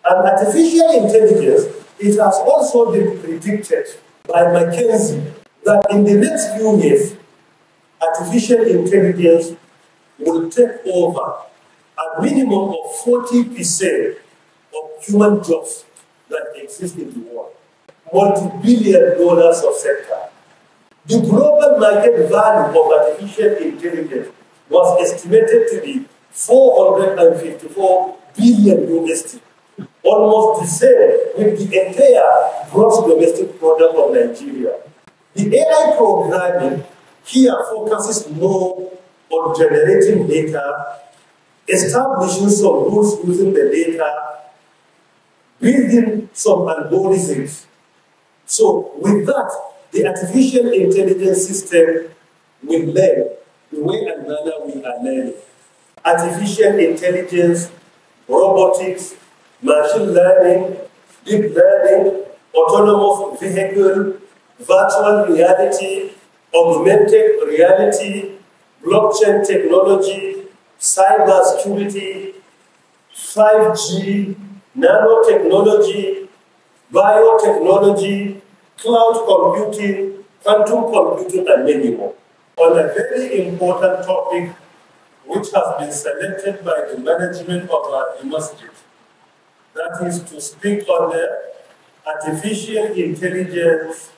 And artificial intelligence, it has also been predicted by McKinsey that in the next few years, artificial intelligence will take over a minimum of 40% of human jobs that exist in the world. Multi-billion dollars of sector. The global market value of artificial intelligence was estimated to be 454 billion USD, almost the same with the entire gross domestic product of Nigeria. The AI programming here focuses more on generating data, establishing some rules using the data, building some algorithms. So with that, the artificial intelligence system will learn the way and manner we are learning. Artificial intelligence, robotics, machine learning, deep learning, autonomous vehicle, virtual reality, augmented reality, blockchain technology, cyber security, 5G, nanotechnology, biotechnology, cloud computing, quantum computing, and many more. On a very important topic which has been selected by the management of the Masjid, that is to speak on the artificial intelligence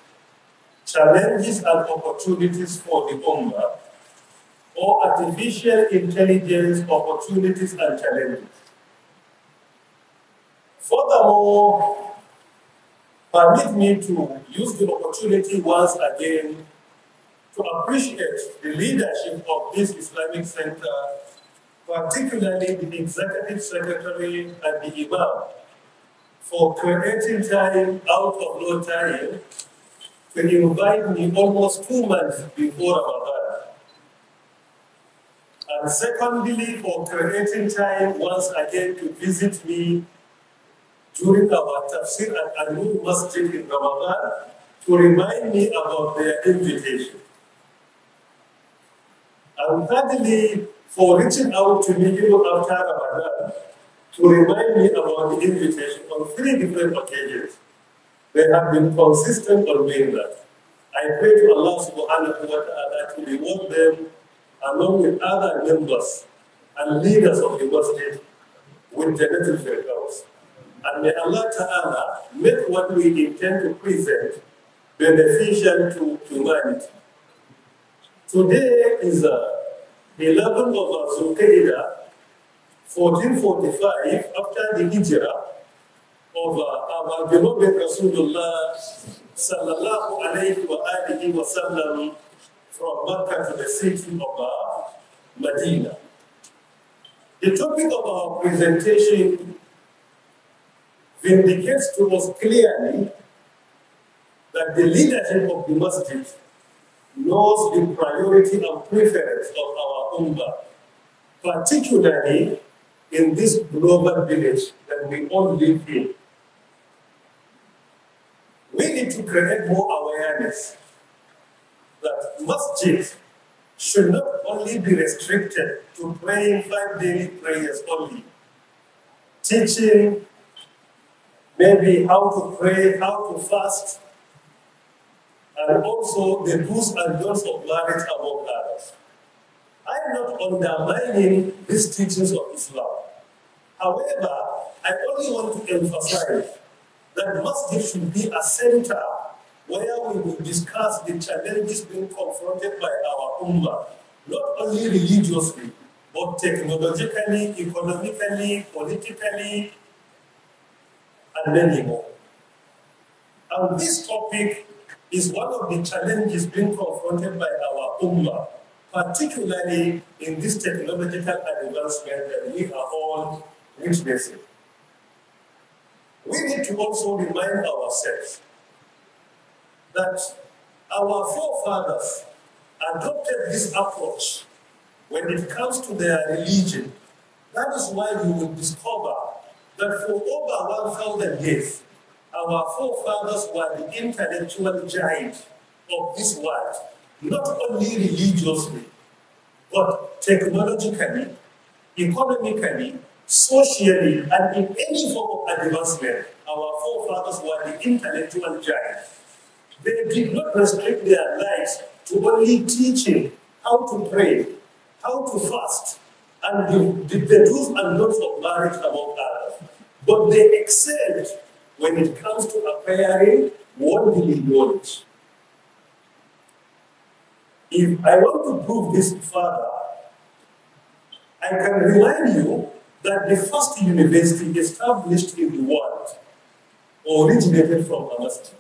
challenges and opportunities for the Ummah, or artificial intelligence opportunities and challenges. Furthermore, permit me to use the opportunity once again to appreciate the leadership of this Islamic Center, particularly the Executive Secretary and the Imam, for creating time out of no time to invite me almost 2 months before Ramadan. And secondly, for creating time once again to visit me during our tafsir at Al-Nur Masjid in Ramadan to remind me about their invitation. And thirdly, for reaching out to me after Ramadan to remind me about the invitation on 3 different occasions. They have been consistent on doing that. I pray to Allah subhanahu wa ta'ala to reward them along with other members and leaders of the Masjid with Jannatul Firdaus. And may Allah Ta'ala make what we intend to present beneficial to humanity. Today is 11th of Zulqa'dah, 1445, after the Hijrah of our beloved Rasulullah Sallallahu Alaihi wa Sallam from Makkah to the city of Medina. The topic of our presentation vindicates to us clearly that the leadership of the Masjid knows the priority and preference of our Ummah, particularly in this global village that we all live in. We need to create more awareness that Masjid should not only be restricted to praying 5 daily prayers only, teaching maybe how to pray, how to fast, and also the do's and don'ts of marriage among others. I am not undermining these teachings of Islam. However, I only want to emphasize that Masjid should be a center where we will discuss the challenges being confronted by our Ummah, not only religiously, but technologically, economically, politically, and many more. And this topic is one of the challenges being confronted by our Ummah, particularly in this technological advancement that we are all witnessing. We need to also remind ourselves that our forefathers adopted this approach when it comes to their religion. That is why we will discover that for over 1,000 years, our forefathers were the intellectual giants of this world, not only religiously, but technologically, economically, socially, and in any form of advancement, our forefathers were the intellectual giants. They did not restrict their lives to only teaching how to pray, how to fast, and the do's and don'ts of marriage among others. But they excelled when it comes to acquiring worldly knowledge. If I want to prove this further, I can remind you that the first university established in the world originated from a masjid.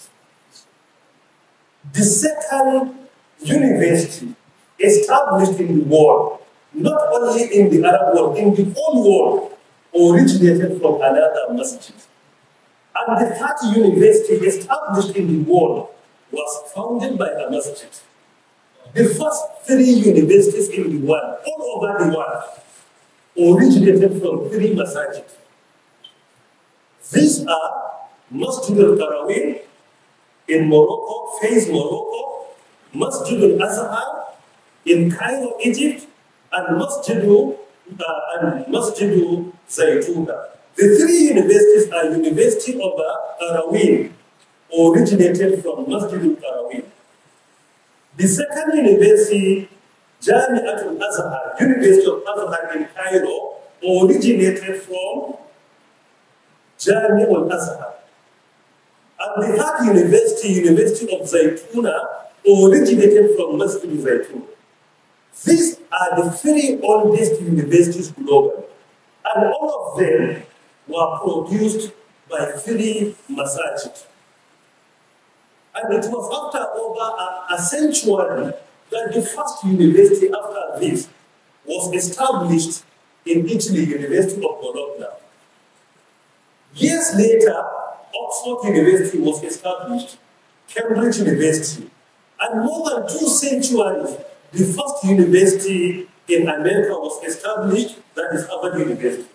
The second university established in the world, not only in the Arab world, in the whole world, originated from another masjid. And the third university established in the world was founded by a masjid. The first three universities in the world, all over the world, originated from three masajid. These are Masjid al-Tarawih in Morocco, Fez, Morocco, Masjid al-Azhar in Cairo, Egypt, and Masjid Zaytuna. The three universities are University of Tarawih, originated from Masjid al-Tarawih. The second university, Jami'at al-Azhar, University of Azhar in Cairo, originated from Jami' al-Azhar. And the third university, University of Zaytuna, originated from Masjid Zaytuna. These are the three oldest universities globally. And all of them were produced by three masajid. And it was after over a century that the first university after this was established in Italy, University of Bologna. Years later, Oxford University was established, Cambridge University, and more than 2 centuries, the first university in America was established, that is Harvard University.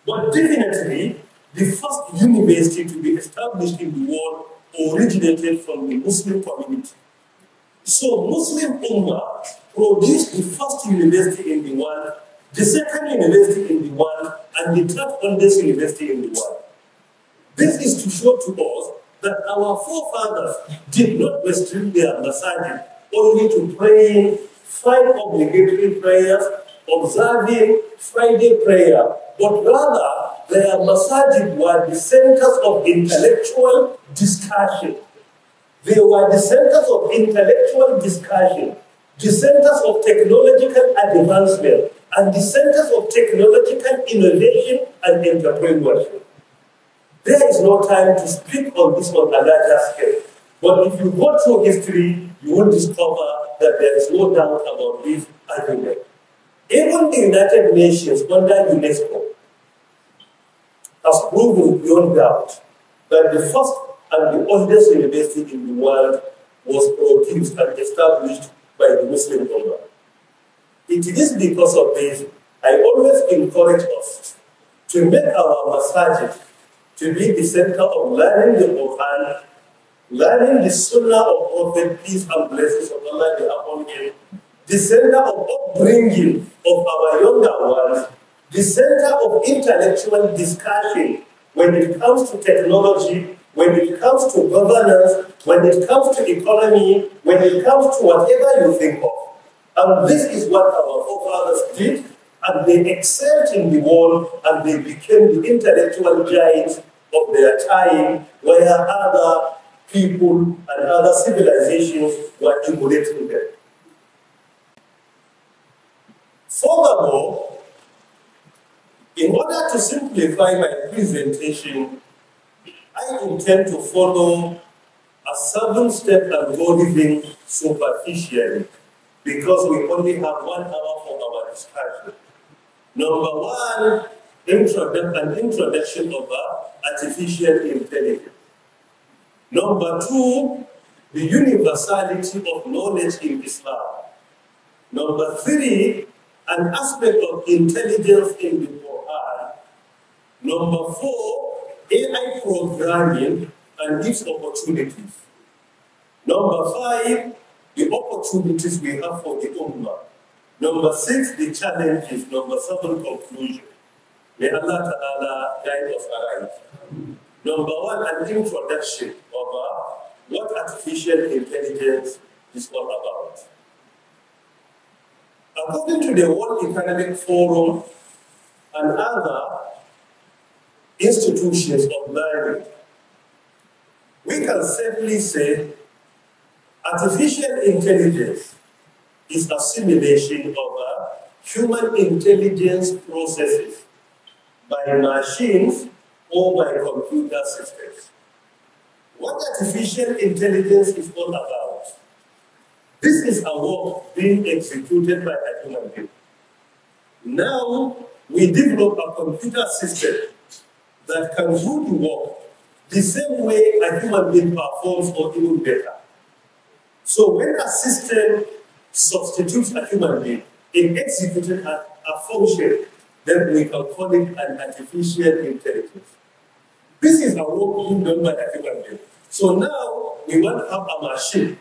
But definitely, the first university to be established in the world originated from the Muslim community. So Muslim Ummah produced the first university in the world, the second university in the world, and the third oldest university in the world. This is to show to us that our forefathers did not restrict their masajid only to praying 5 obligatory prayers, observing Friday prayer, but rather their masajid were the centers of intellectual discussion. They were the centers of intellectual discussion, the centers of technological advancement, and the centers of technological innovation and entrepreneurship. There is no time to speak on this on a larger scale. But if you go through history, you will discover that there is no doubt about this argument. Even the United Nations under UNESCO has proven beyond doubt that the first and the oldest university in the world was produced and established by the Muslim Ummah. It is because of this, I always encourage us to make our masajid to be the center of learning the Quran, learning the Sunnah of Prophet, peace and blessings of Allah be upon him, the center of upbringing of our younger ones, the center of intellectual discussion when it comes to technology, when it comes to governance, when it comes to economy, when it comes to whatever you think of. And this is what our forefathers did, and they excelled in the world, and they became the intellectual giants of their time, where other people and other civilizations were emulating them. Furthermore, in order to simplify my presentation, I intend to follow a 7-step algorithm superficially, because we only have 1 hour for our discussion. Number 1, an introduction of artificial intelligence. Number 2, the universality of knowledge in Islam. Number 3, an aspect of intelligence in the Quran. Number 4, AI programming and its opportunities. Number 5, the opportunities we have for the Ummah. Number 6, the challenges. Number 7, conclusion. May Allah Ta'ala guide us aright. Number one, an introduction of what artificial intelligence is all about. According to the World Economic Forum and other institutions of learning, we can safely say artificial intelligence is a simulation of human intelligence processes by machines or by computer systems. What artificial intelligence is all about? This is a work being executed by a human being. Now, we develop a computer system that can do the work the same way a human being performs or even better. So when a system substitutes a human being in executing a function, then we can call it an artificial intelligence. This is a work being done by a human being. So now we want to have a machine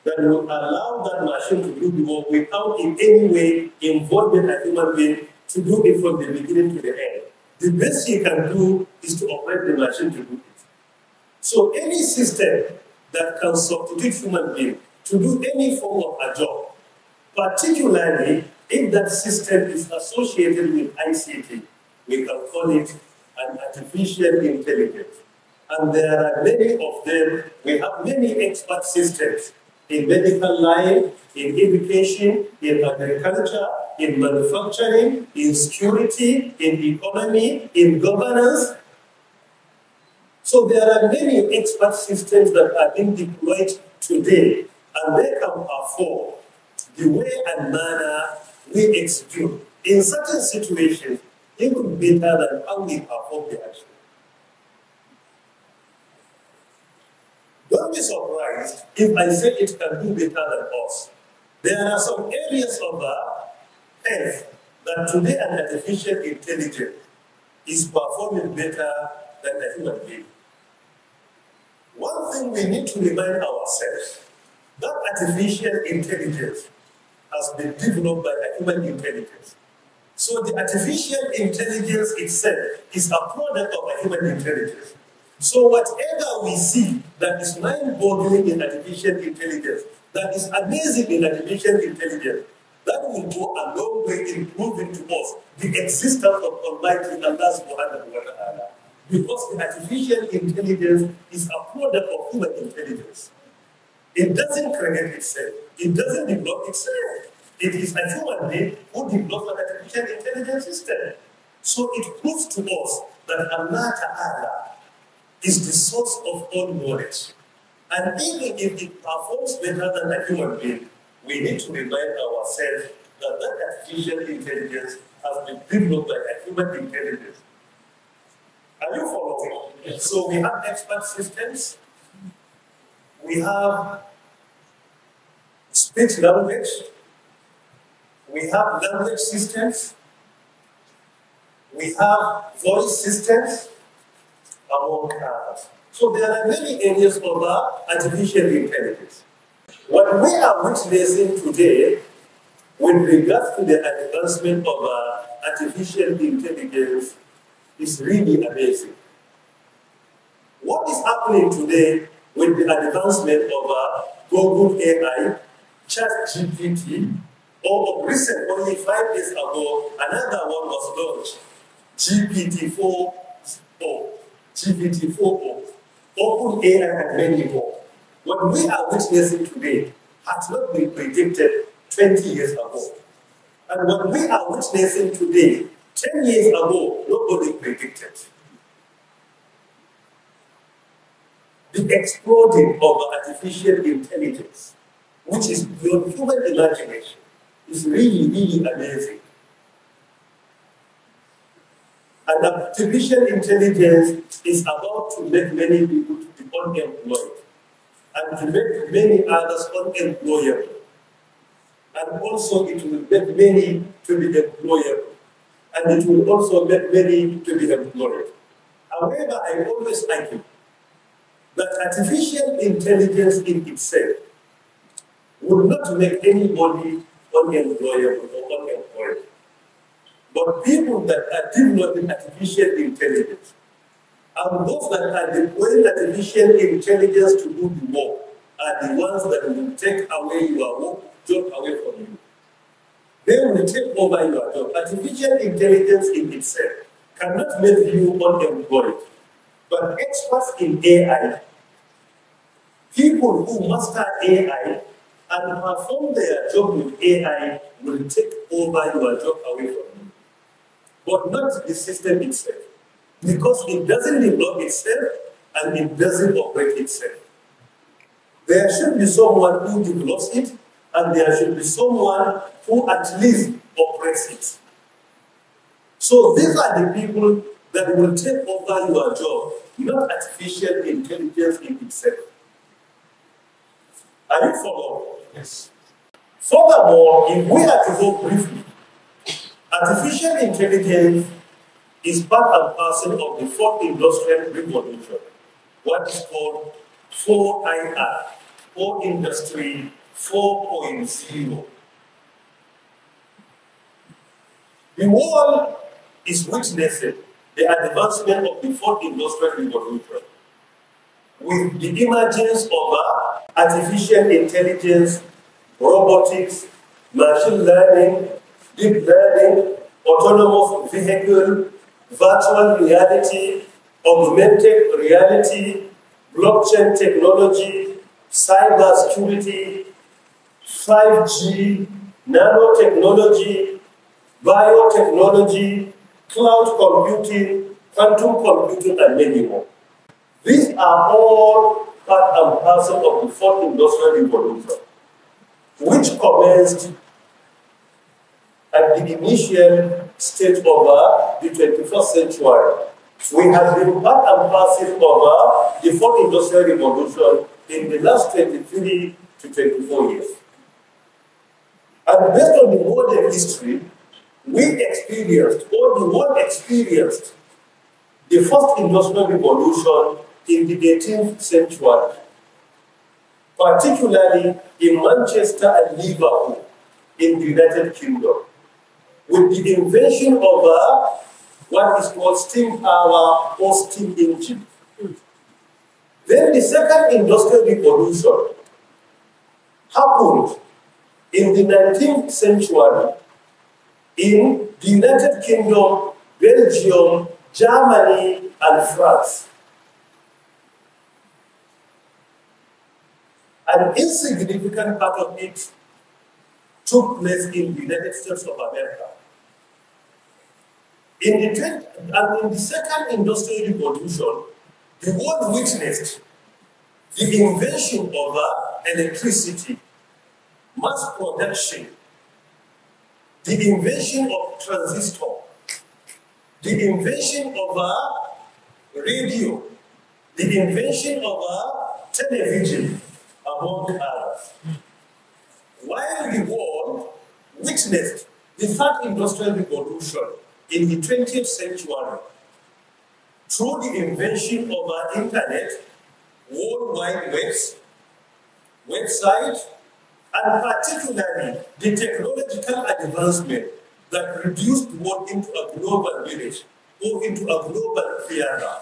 that will allow that machine to do the work without in any way involving a human being to do it from the beginning to the end. The best you can do is to operate the machine to do it. So any system that can substitute human being to do any form of a job, particularly if that system is associated with ICT, we can call it an artificial intelligence. And there are many of them. We have many expert systems in medical line, in education, in agriculture, in manufacturing, in security, in economy, in governance. So there are many expert systems that are being deployed today, and they can perform the way and manner we execute in certain situations even better than how we perform the action. Don't be surprised if I say it can do better than us. There are some areas of health that today an artificial intelligence is performing better than a human being. One thing we need to remind ourselves, that artificial intelligence has been developed by a human intelligence. So the artificial intelligence itself is a product of a human intelligence. So whatever we see that is mind-boggling in artificial intelligence, that is amazing in artificial intelligence, that will go a long way in proving to us the existence of Almighty Allah subhanahu wa ta'ala. Because the artificial intelligence is a product of human intelligence. It doesn't create itself. It doesn't develop itself. It is a human being who develops an artificial intelligence system. So it proves to us that Allah Ta'ala is the source of all knowledge. And even if it performs better than a human being, we need to remind ourselves that that artificial intelligence has been developed by a human intelligence. Are you following? Yes. So we have expert systems, we have speech language, we have language systems, we have voice systems, among others. So there are many areas of artificial intelligence. What we are witnessing today with regards to the advancement of artificial intelligence is really amazing. What is happening today with the advancement of Google AI, ChatGPT, or recent, only 5 days ago, another one was launched, GPT-4 or GPT-4, Open AI and many more. What we are witnessing today has not been predicted 20 years ago. And what we are witnessing today, 10 years ago, nobody predicted. The exploding of artificial intelligence, which is beyond human imagination, is really, really amazing. And artificial intelligence is about to make many people to be unemployed and to make many others unemployable. And also it will make many to be employable. And it will also make many to be employed. However, I always argue that artificial intelligence in itself will not make anybody unemployable or unemployed. But people that are developing artificial intelligence and those that are deploying artificial intelligence to do the work are the ones that will take away your work, job away from you. They will take over your job. Artificial intelligence in itself cannot make you unemployed. But experts in AI, people who master AI and perform their job with AI will take over your job away from you. But not the system itself. Because it doesn't develop itself and it doesn't operate itself. There should be someone who develops it and there should be someone who at least operates it. So these are the people that will take over your job, not artificial intelligence in itself. Are you following? Yes. Furthermore, if we are to go briefly, artificial intelligence is part and parcel of the fourth industrial revolution, what is called 4IR, or Industry 4.0. The world is witnessing the advancement of the fourth industrial revolution with the emergence of artificial intelligence, robotics, machine learning, deep learning, autonomous vehicle, virtual reality, augmented reality, blockchain technology, cyber security, 5G, nanotechnology, biotechnology, cloud computing, quantum computing, and many more. These are all part and parcel of the fourth industrial revolution, which commenced at the initial stage of the 21st century. We have been part and parcel of the fourth industrial revolution in the last 23 to 24 years. And based on the modern history, we experienced, or the world experienced, the first industrial revolution in the 18th century, particularly in Manchester and Liverpool in the United Kingdom, with the invention of what is called steam power or steam engine. Then the second industrial revolution happened in the 19th century in the United Kingdom, Belgium, Germany, and France. An insignificant part of it took place in the United States of America. In the second industrial revolution, the world witnessed the invention of electricity, mass production, the invention of transistor, the invention of radio, the invention of television, among others. While the world witnessed the third industrial revolution in the 20th century through the invention of internet, World Wide Webs, website, and particularly the technological advancement that reduced the world into a global village or into a global theater.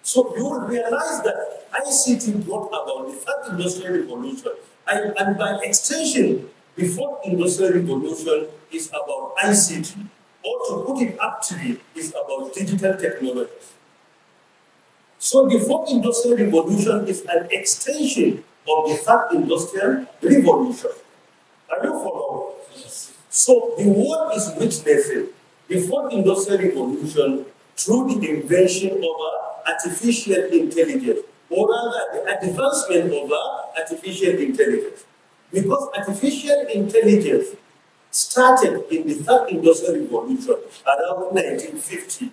So you will realize that ICT brought about the third industrial revolution, and by extension, the fourth industrial revolution is about ICT, or to put it aptly, is about digital technologies. So the fourth industrial revolution is an extension of the third industrial revolution. Are you following? Yes. So the world is witnessing the fourth industrial revolution through the invention of artificial intelligence, or rather the advancement of artificial intelligence. Because artificial intelligence started in the third industrial revolution around 1950,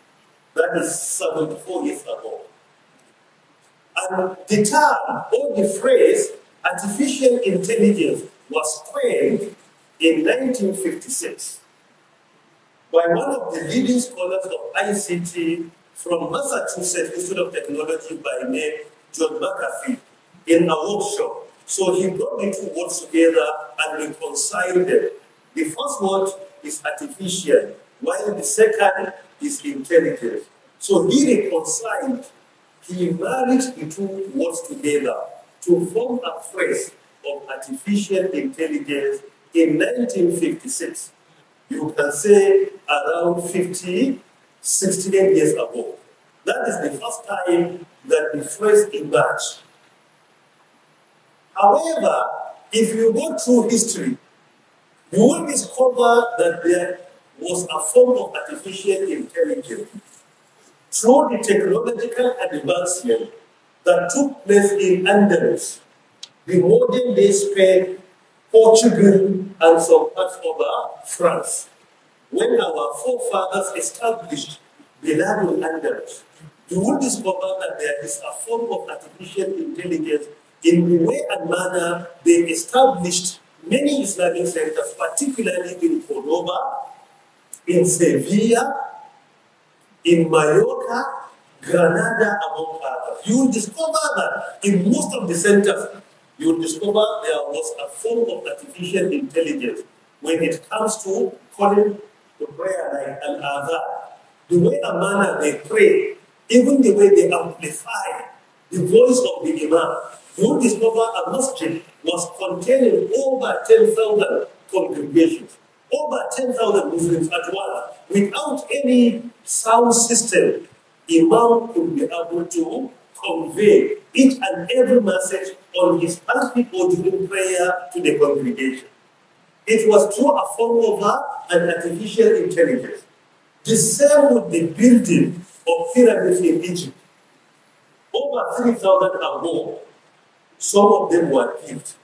that is 74 years ago. And the term or the phrase artificial intelligence was coined in 1956 by one of the leading scholars of ICT from Massachusetts Institute of Technology by name John McAfee in a workshop. So he brought the two words together and reconciled them. The first word is artificial, while the second is intelligence. So he reconciled, he married the two words together to form a phrase of artificial intelligence in 1956. You can say around 68 years ago. That is the first time that the phrase emerged. However, if you go through history, you will discover that there was a form of artificial intelligence through the technological advancement that took place in Andalus, the modern day Spain, Portugal, and some parts of France. When our forefathers established Biladul Andalus, you will discover that there is a form of artificial intelligence in the way and manner they established many Islamic centers, particularly in Cordoba, in Sevilla, in Mallorca, Granada, among others. You will discover that in most of the centers, you will discover there was a form of artificial intelligence when it comes to calling the prayer like al-adhan. The way and manner they pray, even the way they amplify the voice of the imam. You will discover a masjid was containing over 10,000 congregations, over 10,000 Muslims at once. Without any sound system, imam could be able to convey each and every message on his pulpit or during prayer to the congregation. It was through a form of an artificial intelligence. The same with the building of pyramids in Egypt. Over 3,000 and more. Some of them were killed.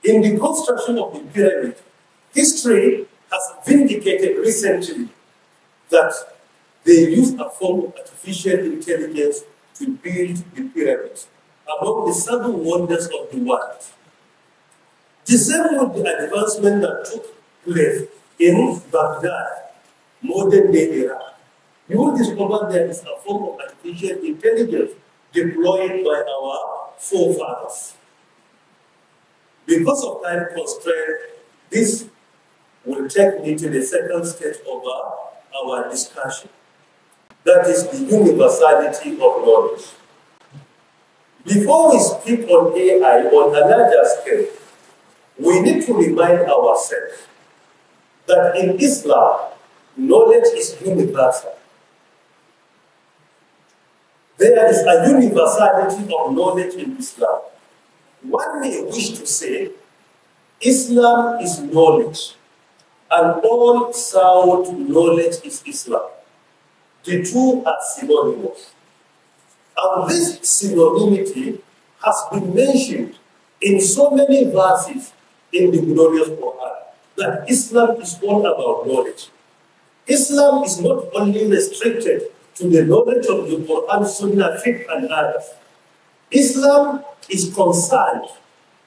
In the construction of the pyramid, history has vindicated recently that they used a form of artificial intelligence to build the pyramids, among the 7 wonders of the world. The same with the advancement that took place in Baghdad, modern day Iraq. You will discover there is a form of artificial intelligence deployed by our forefathers. Because of time constraint, this will take me to the second stage of our discussion. That is the universality of knowledge. Before we speak on AI on a larger scale, we need to remind ourselves that in Islam, knowledge is universal. There is a universality of knowledge in Islam. One may wish to say, Islam is knowledge, and all sound knowledge is Islam. The two are synonymous. And this synonymity has been mentioned in so many verses in the glorious Quran, that Islam is all about knowledge. Islam is not only restricted to the knowledge of the Quran, Sunnah, Fiqh, and others. Islam is concerned.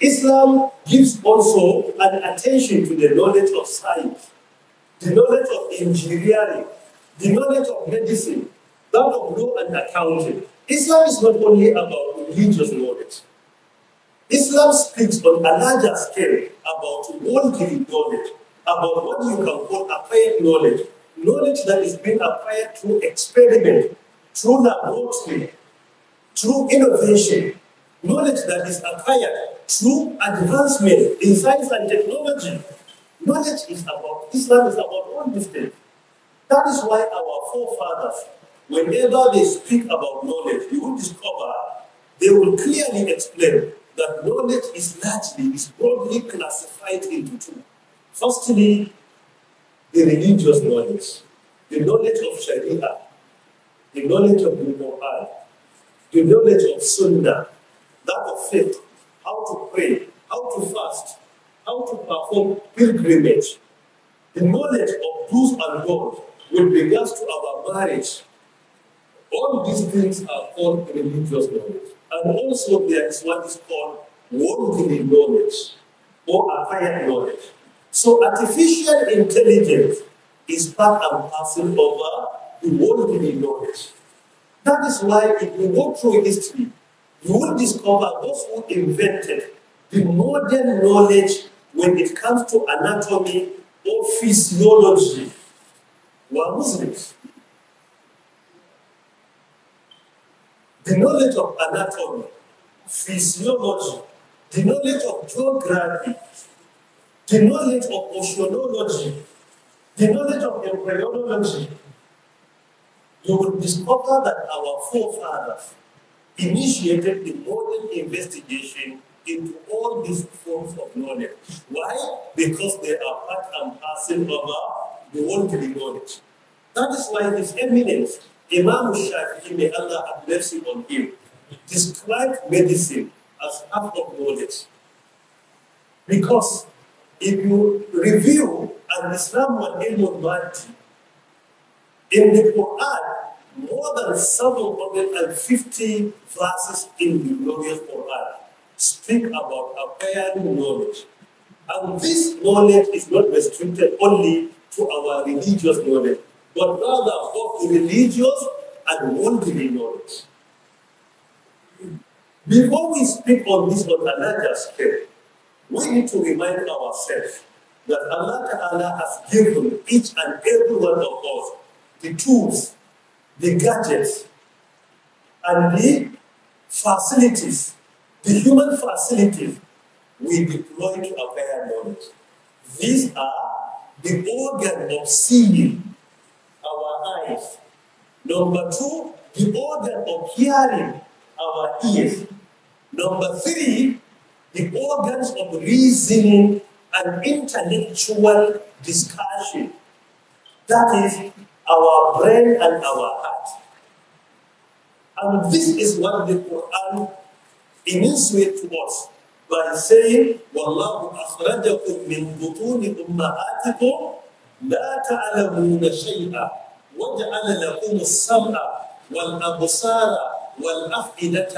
Islam gives also an attention to the knowledge of science, the knowledge of engineering, the knowledge of medicine, that of law and accounting. Islam is not only about religious knowledge. Islam speaks on a larger scale about worldly knowledge, about what you can call acquired knowledge, knowledge that is being acquired through experiment, through laboratory, through innovation, knowledge that is acquired through advancement in science and technology. Knowledge is about, Islam is about all these things. That is why our forefathers, whenever they speak about knowledge, you will discover they will clearly explain that knowledge is broadly classified into two. Firstly, the religious knowledge, the knowledge of Sharia, the knowledge of the Quran, the knowledge of Sunnah, that of faith, how to pray, how to fast, how to perform pilgrimage, the knowledge of do's and don'ts with regards to our marriage. All these things are called religious knowledge. And also there is what is called worldly knowledge or acquired knowledge. So artificial intelligence is part and parcel of the worldly knowledge. That is why if you go through history, you will discover those who invented the modern knowledge when it comes to anatomy or physiology. were Muslims. The knowledge of anatomy, physiology, the knowledge of geography, the knowledge of oceanology, the knowledge of embryology, you will discover that our forefathers initiated the modern investigation into all these forms of knowledge. Why? Because they are part and parcel of the worldly knowledge. That is why His Eminence, Imam Shafi'i, may Allah have mercy on him, described medicine as half of knowledge. Because if you review Al-Islam wal Ilm al-Mahdi, in the Quran, more than 750 verses in the glorious Quran speak about acquiring knowledge. And this knowledge is not restricted only to our religious knowledge, but rather both religious and worldly knowledge. Before we speak on this on a larger scale, we need to remind ourselves that Allah Ta'ala has given each and every one of us the tools, the gadgets, and the facilities, the human facilities we deploy to acquire knowledge. These are the organ of seeing, our eyes. Number two, the organ of hearing, our ears. Number three, the organs of reasoning and intellectual discussion. That is our brain and our heart. And this is what the Quran enunciates to us by saying, وَاللَّهُ أَخْرَجَكُم مِّن بُطُونِ أُمَّهَاتِكُمْ لَا تَعْلَمُونَ شَيْئًا وَجَعَلَ لَكُمُ السَّمْعَ وَالْأَبْصَارَ وَالْأَفْئِدَةَ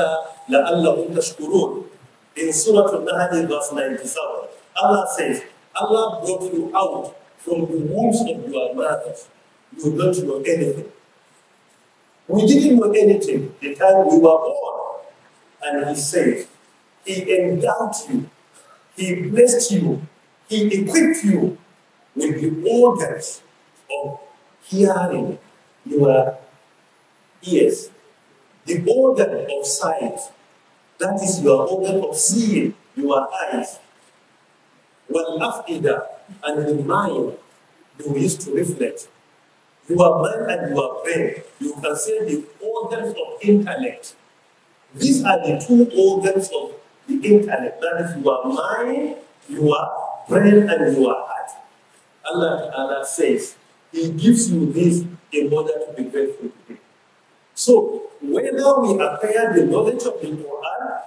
لَعَلَّكُمْ تَشْكُرُونَ. In Surah Al-Nahl, verse 97, Allah says, Allah brought you out from the wombs of your mothers. You don't know anything. We didn't know anything the time we were born. And He said, He endowed you, He blessed you, He equipped you with the organs of hearing, your ears, the organ of sight, that is your organ of seeing, your eyes, wal-af'ida, and the mind you used to reflect. Your mind and your brain, you can say the organs of intellect. These are the two organs of the intellect. That is your mind, your brain, and your heart. Allah says He gives you this in order to be grateful to Him. So, whether we acquire the knowledge of the Quran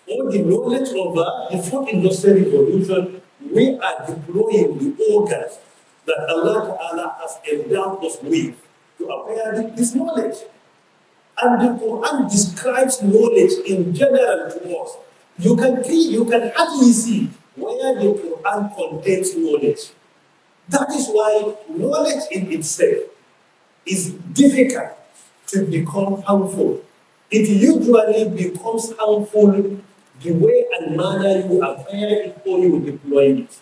or the knowledge of the fourth industrial revolution, we are deploying the organs that Allah Ta'ala has endowed us with to acquire this knowledge. And the Quran describes knowledge in general to us. You can hardly see where the Quran contains knowledge. That is why knowledge in itself is difficult to become harmful. It usually becomes harmful the way and manner you acquire it or you deploy it.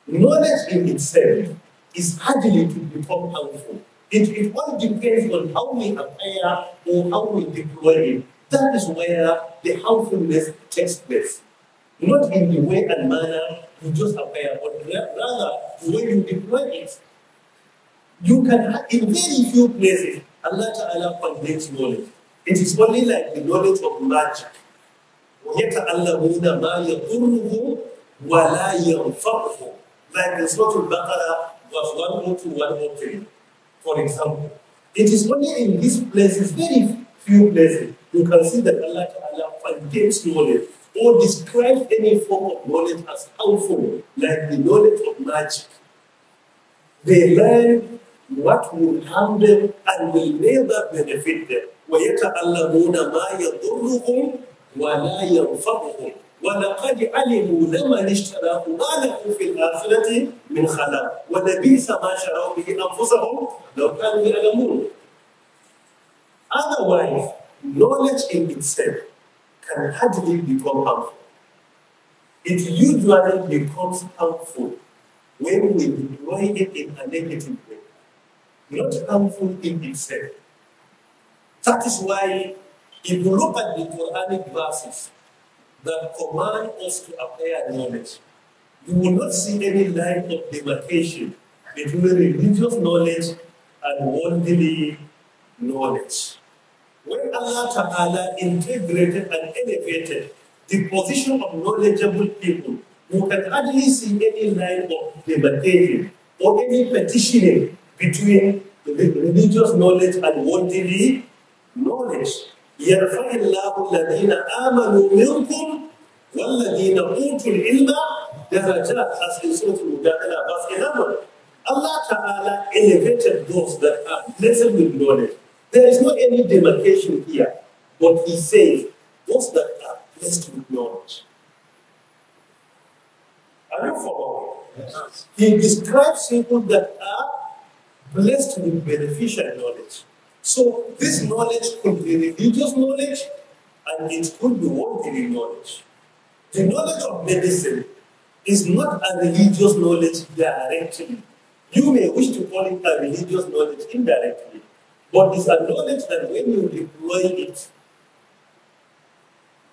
Knowledge in itself is hardly to become harmful. It all depends on how we acquire or how we deploy it. That is where the harmfulness takes place. Not in the way and manner you just acquire, but rather the way you deploy it. You can have, in very few places, Allah Ta'ala contains knowledge. It is only like the knowledge of magic. وَيَتَعَلَّمُونَ مَا يَضُرُّهُمْ وَلَا يَنْفَعُهُمْ. Like in Surah Al-Baqarah, verse 102, 103, for example. It is only in these places, very few places, you can see that Allah Ta'ala contains knowledge or describes any form of knowledge as harmful, like the knowledge of magic. They learn what will harm them and will never benefit them. وَيَتَعَلَّمُونَ مَا يَضُرُّهُمْ وَلَا يَنْفَعُهُمْ وَلَقَدْ عَلِمُوا لَمَنِ اشْتَرَاهُ مَا لَهُ فِي الْآخِرَةِ مِنْ خَلَاقٍ وَلَبِئْسَ مَا شَرَوْا بِهِ أَنفُسَهُمْ لَوْ كَانُوا يَعْلَمُونَ. Otherwise, knowledge in itself can hardly become harmful. It usually becomes harmful when we deploy it in a negative way, not harmful in itself. That is why, if you look at the Quranic verses that command us to acquire knowledge, you will not see any line of demarcation between religious knowledge and worldly knowledge. When Allah Ta'ala integrated and elevated the position of knowledgeable people, you can hardly see any line of demarcation or any petitioning between the religious knowledge and worldly knowledge. يَرْفَعِ اللَّهُ الَّذِينَ آمَنُوا مِنْكُمْ وَالَّذِينَ أُوتُوا الْعِلْمَ دَرَجَاتٍ, as in Surah Al-Mujadala, verse 11. Allah Ta'ala elevated those that are blessed with knowledge. There is no any demarcation here, but He says those that are blessed with knowledge. Are you following? Yes. He describes people that are blessed with beneficial knowledge. So this knowledge could be religious knowledge and it could be worldly knowledge. The knowledge of medicine is not a religious knowledge directly. You may wish to call it a religious knowledge indirectly, but it's a knowledge that when you deploy it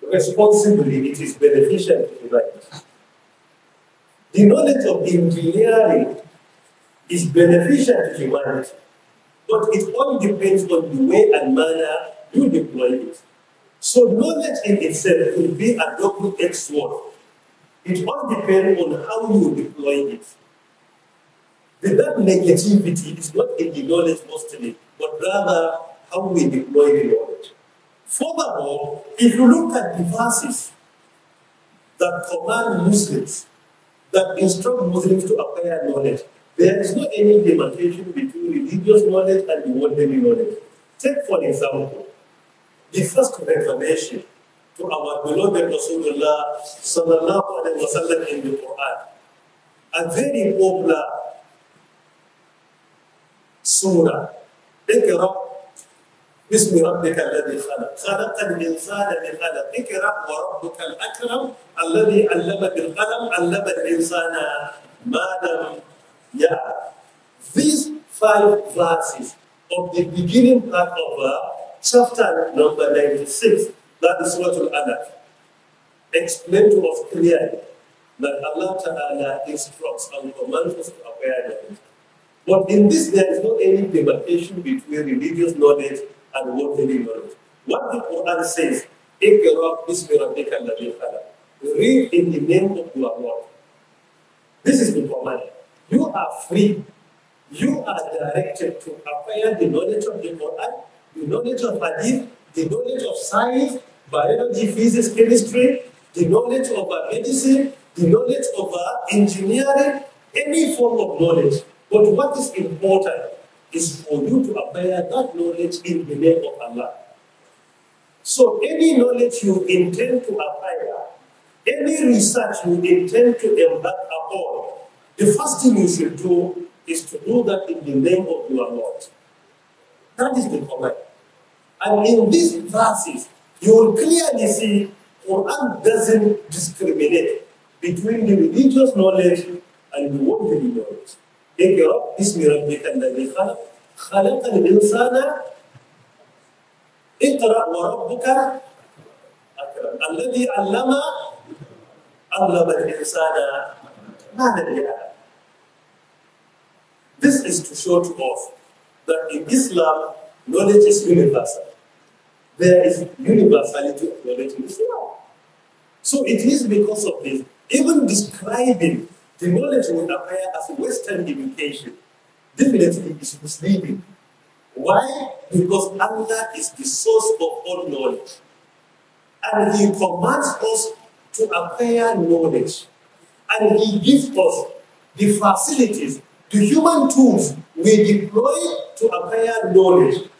responsibly, it is beneficial to humanity. The knowledge of engineering is beneficial to humanity, but it all depends on the way and manner you deploy it. So knowledge in itself will be a double-edged sword. It all depends on how you deploy it. That negativity is not in the knowledge mostly, but rather how we deploy the knowledge. Furthermore, if you look at the verses that command Muslims, that instruct Muslims to acquire knowledge, there is no any demarcation between religious knowledge and worldly knowledge. Take, for example, the first revelation to our beloved Rasulullah sallallahu alaihi wasallam in the Quran, a very popular surah. اقرأ باسم ربك الذي خلق خلق الإنسان من علق اقرأ وربك الأكرم الذي علم بالقلم علم الإنسان ما لم يعلم. These 5 verses of the beginning part of chapter number 96, that is Surah Al-Alaq, explain to us clearly that Allah Ta'ala instructs and commands us to acquire knowledge. But in this, there is no any demarcation between religious knowledge and worldly knowledge. What the Quran says, اقرأ باسم ربك الذي خلق. Read in the name of your Lord. This is the command. You are free. You are directed to acquire the knowledge of the Quran, the knowledge of Hadith, the knowledge of science, biology, physics, chemistry, the knowledge of medicine, the knowledge of engineering, any form of knowledge. But what is important is for you to acquire that knowledge in the name of Allah. So any knowledge you intend to acquire, any research you intend to embark upon, the first thing you should do is to do that in the name of your Lord. That is the command. And in these verses, you will clearly see Quran doesn't discriminate between the religious knowledge and the worldly knowledge. اقرأ باسم ربك الذي خلق خلق الإنسان اقرأ وربك أكرم الذي علم الإنسان ما لم يعلم. This is to show to us that in Islam, knowledge is universal. There is universality of knowledge in Islam. So it is because of this, even describing the knowledge we acquire as Western education definitely is misleading. Why? Because Allah is the source of all knowledge. And He commands us to acquire knowledge. And He gives us the facilities, the human tools we deploy to acquire knowledge.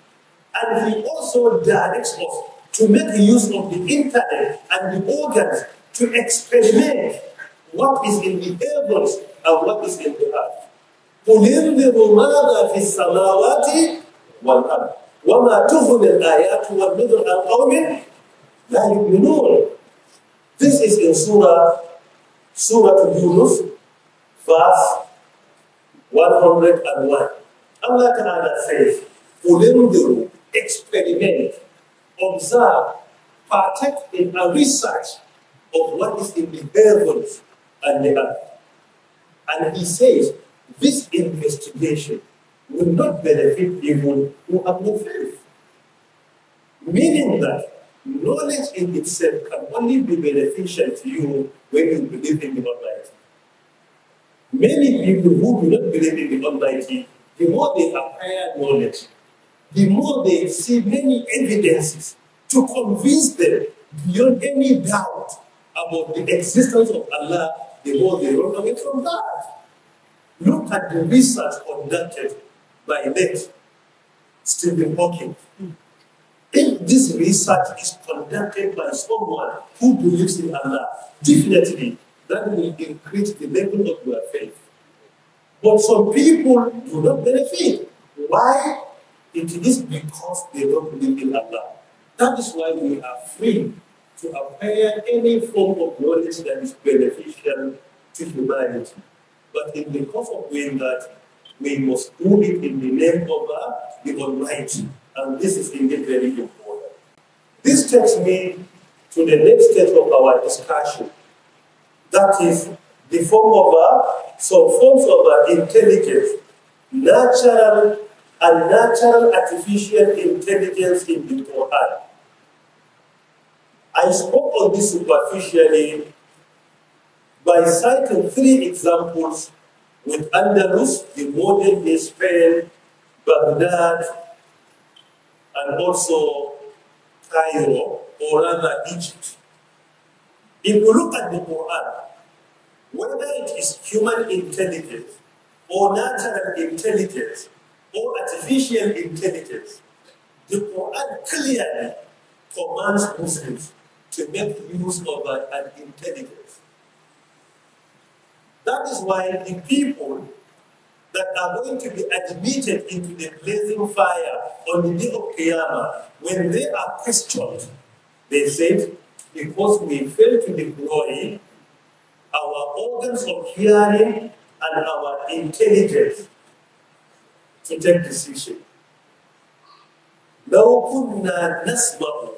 And He also directs us to make use of the internet and the organs to experiment what is in the heavens and what is in the earth. قُلْ انظِرُوا مَاذَا فِي السَّمَاوَاتِ وَالْأَرْضِ وَمَا تُغْنِي الْآيَاتُ وَالنُّذُرُ عَنْ قَوْمٍ لَا يُؤْمِنُونَ. This is in Surah Yunus, verse 101. Allah Ta'ala says, "Ulindiru, experiment, observe, partake in a research of what is in the heavens and the earth." And he says, this investigation will not benefit people who have no faith. Meaning that knowledge in itself can only be beneficial to you when you believe in the Almighty. Many people who do not believe in the Almighty, the more they acquire knowledge, the more they see many evidences to convince them beyond any doubt about the existence of Allah, the more they run away from that. Look at the research conducted by late Stephen Hawking. If this research is conducted by someone who believes in Allah, definitely that will increase the level of your faith. But some people do not benefit. Why? It is because they don't believe in Allah. That is why we are free to acquire any form of knowledge that is beneficial to humanity. But in the course of doing that, we must do it in the name of the Almighty. And this is indeed very important. This takes me to the next stage of our discussion. That is the form of some forms of intelligence, natural and natural artificial intelligence in the Quran. I spoke on this superficially by citing 3 examples with Andalus, the modern day Spain, Baghdad, and also Cairo, or rather Egypt. If you look at the Quran, whether it is human intelligence, or natural intelligence, or artificial intelligence, the Quran clearly commands Muslims to make use of an intelligence. That is why the people that are going to be admitted into the blazing fire on the day of Qiyamah, when they are questioned, they said, because we failed to deploy our organs of hearing and our intelligence to take decision. لو كنا نسمع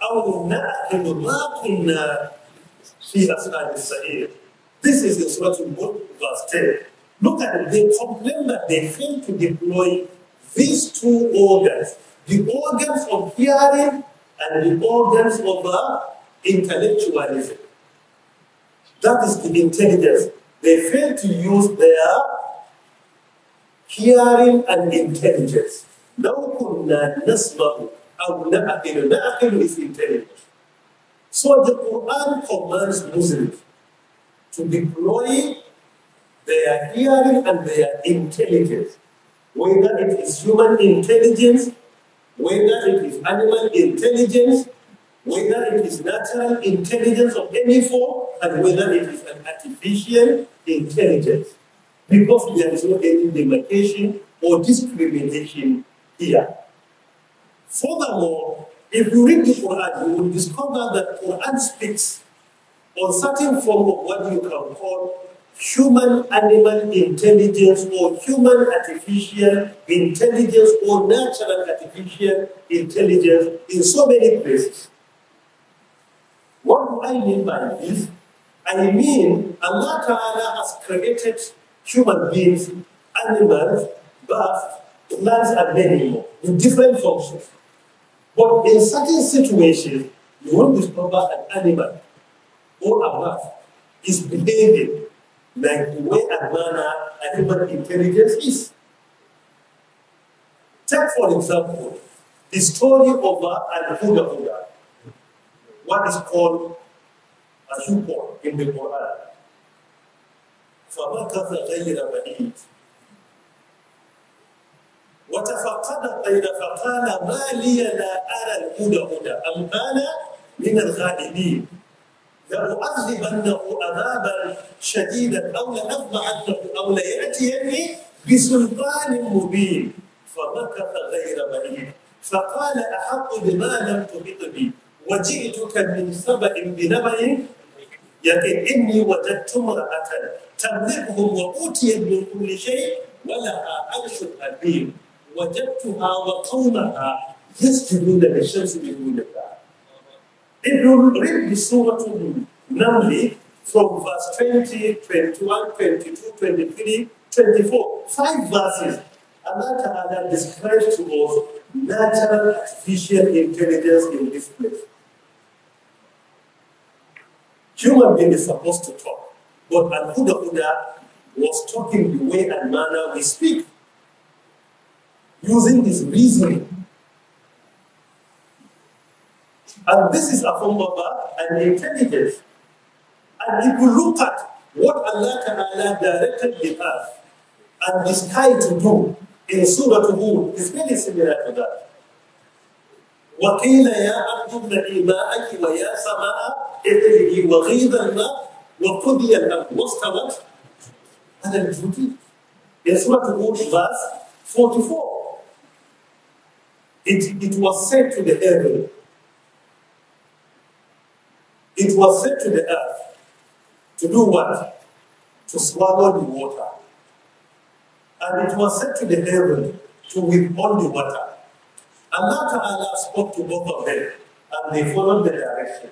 أو نعقل ما كنا في أصحاب السعير. This is in Surah Al-Mulk, verse 10. Look at it, they complain that they fail to deploy these 2 organs, the organs of hearing and the organs of intellectualism. That is the intelligence. They fail to use their hearing and intelligence. لو كنا نسمع أو نعقل. نعقل is intelligence. So the Quran commands Muslims to deploy their hearing and their intelligence, whether it is human intelligence, whether it is animal intelligence, whether it is natural intelligence of any form, and whether it is an artificial intelligence. Because there is no any demarcation or discrimination here. Furthermore, if you read the Quran, you will discover that Quran speaks on certain form of what you can call human-animal intelligence or human artificial intelligence or natural artificial intelligence in so many places. What do I mean by this? I mean Allah Ta'ala has created human beings, animals, birds, plants, and many more with different functions. But in certain situations, you will discover an animal or a bird is behaving like the way and manner a human intelligence is. Take, for example, the story of Al-Huda-Huda, what is called a shukor in the Quran. فَمَكَثَ غَيْرَ بَعِيدٍ وَتَفَقَّدَ الطَّيْرَ فَقَالَ مَا لِيَ لَا أَرَى الْهُدَهُدَ أَمْ كَانَ مِنَ الْغَائِبِينَ لَأُعَذِّبَنَّهُ عَذَابًا شَدِيدًا أَوْ لَأَذْبَحَنَّهُ أَوْ لَيَأْتِيَنِّي بِسُلْطَانٍ مُبِينٍ فَمَكَثَ غَيْرَ بَعِيدٍ فَقَالَ أَحَطُّ بِمَا لَمْ تُحِطْ بِهِ وَجِئْتُكَ مِنْ سَبَإٍ بِنَبَإٍ يَقِينٍ إِنِّي وَجَدتُّ امْرَأَةً تملكهم وأوتيت من كل شيء ولها عرش عظيم وجدتها وقومها يسجدون للشمس من دون الله. If you read the Surah Namli from verse 20, 21, 22, 23, 24, 5 verses, Allah Ta'ala describes to us natural artificial intelligence in this place. Human being is supposed to talk, but Al-Huda was talking the way and manner we speak, using his reasoning. And this is a form of an intelligence. And if you look at what Allah Ta'ala directed the earth and the sky to do in Surah Hud, it's very similar to that. وَقِيلَ يَا أَرْضُ ابْلَعِي مَاءَكِ وَيَا سَمَاءَ اقْلِعِي وَغِيضَ الْمَاءُ وَقُضِيَ الْأَمْرُ وَاسْتَوَتْ عَلَى الْجُودِ. In Surah Hud, verse 44. It was said to the heaven, it was said to the earth to do what? To swallow the water. And it was said to the heaven to withhold the water. Allah Ta'ala spoke to both of them, and they followed the direction.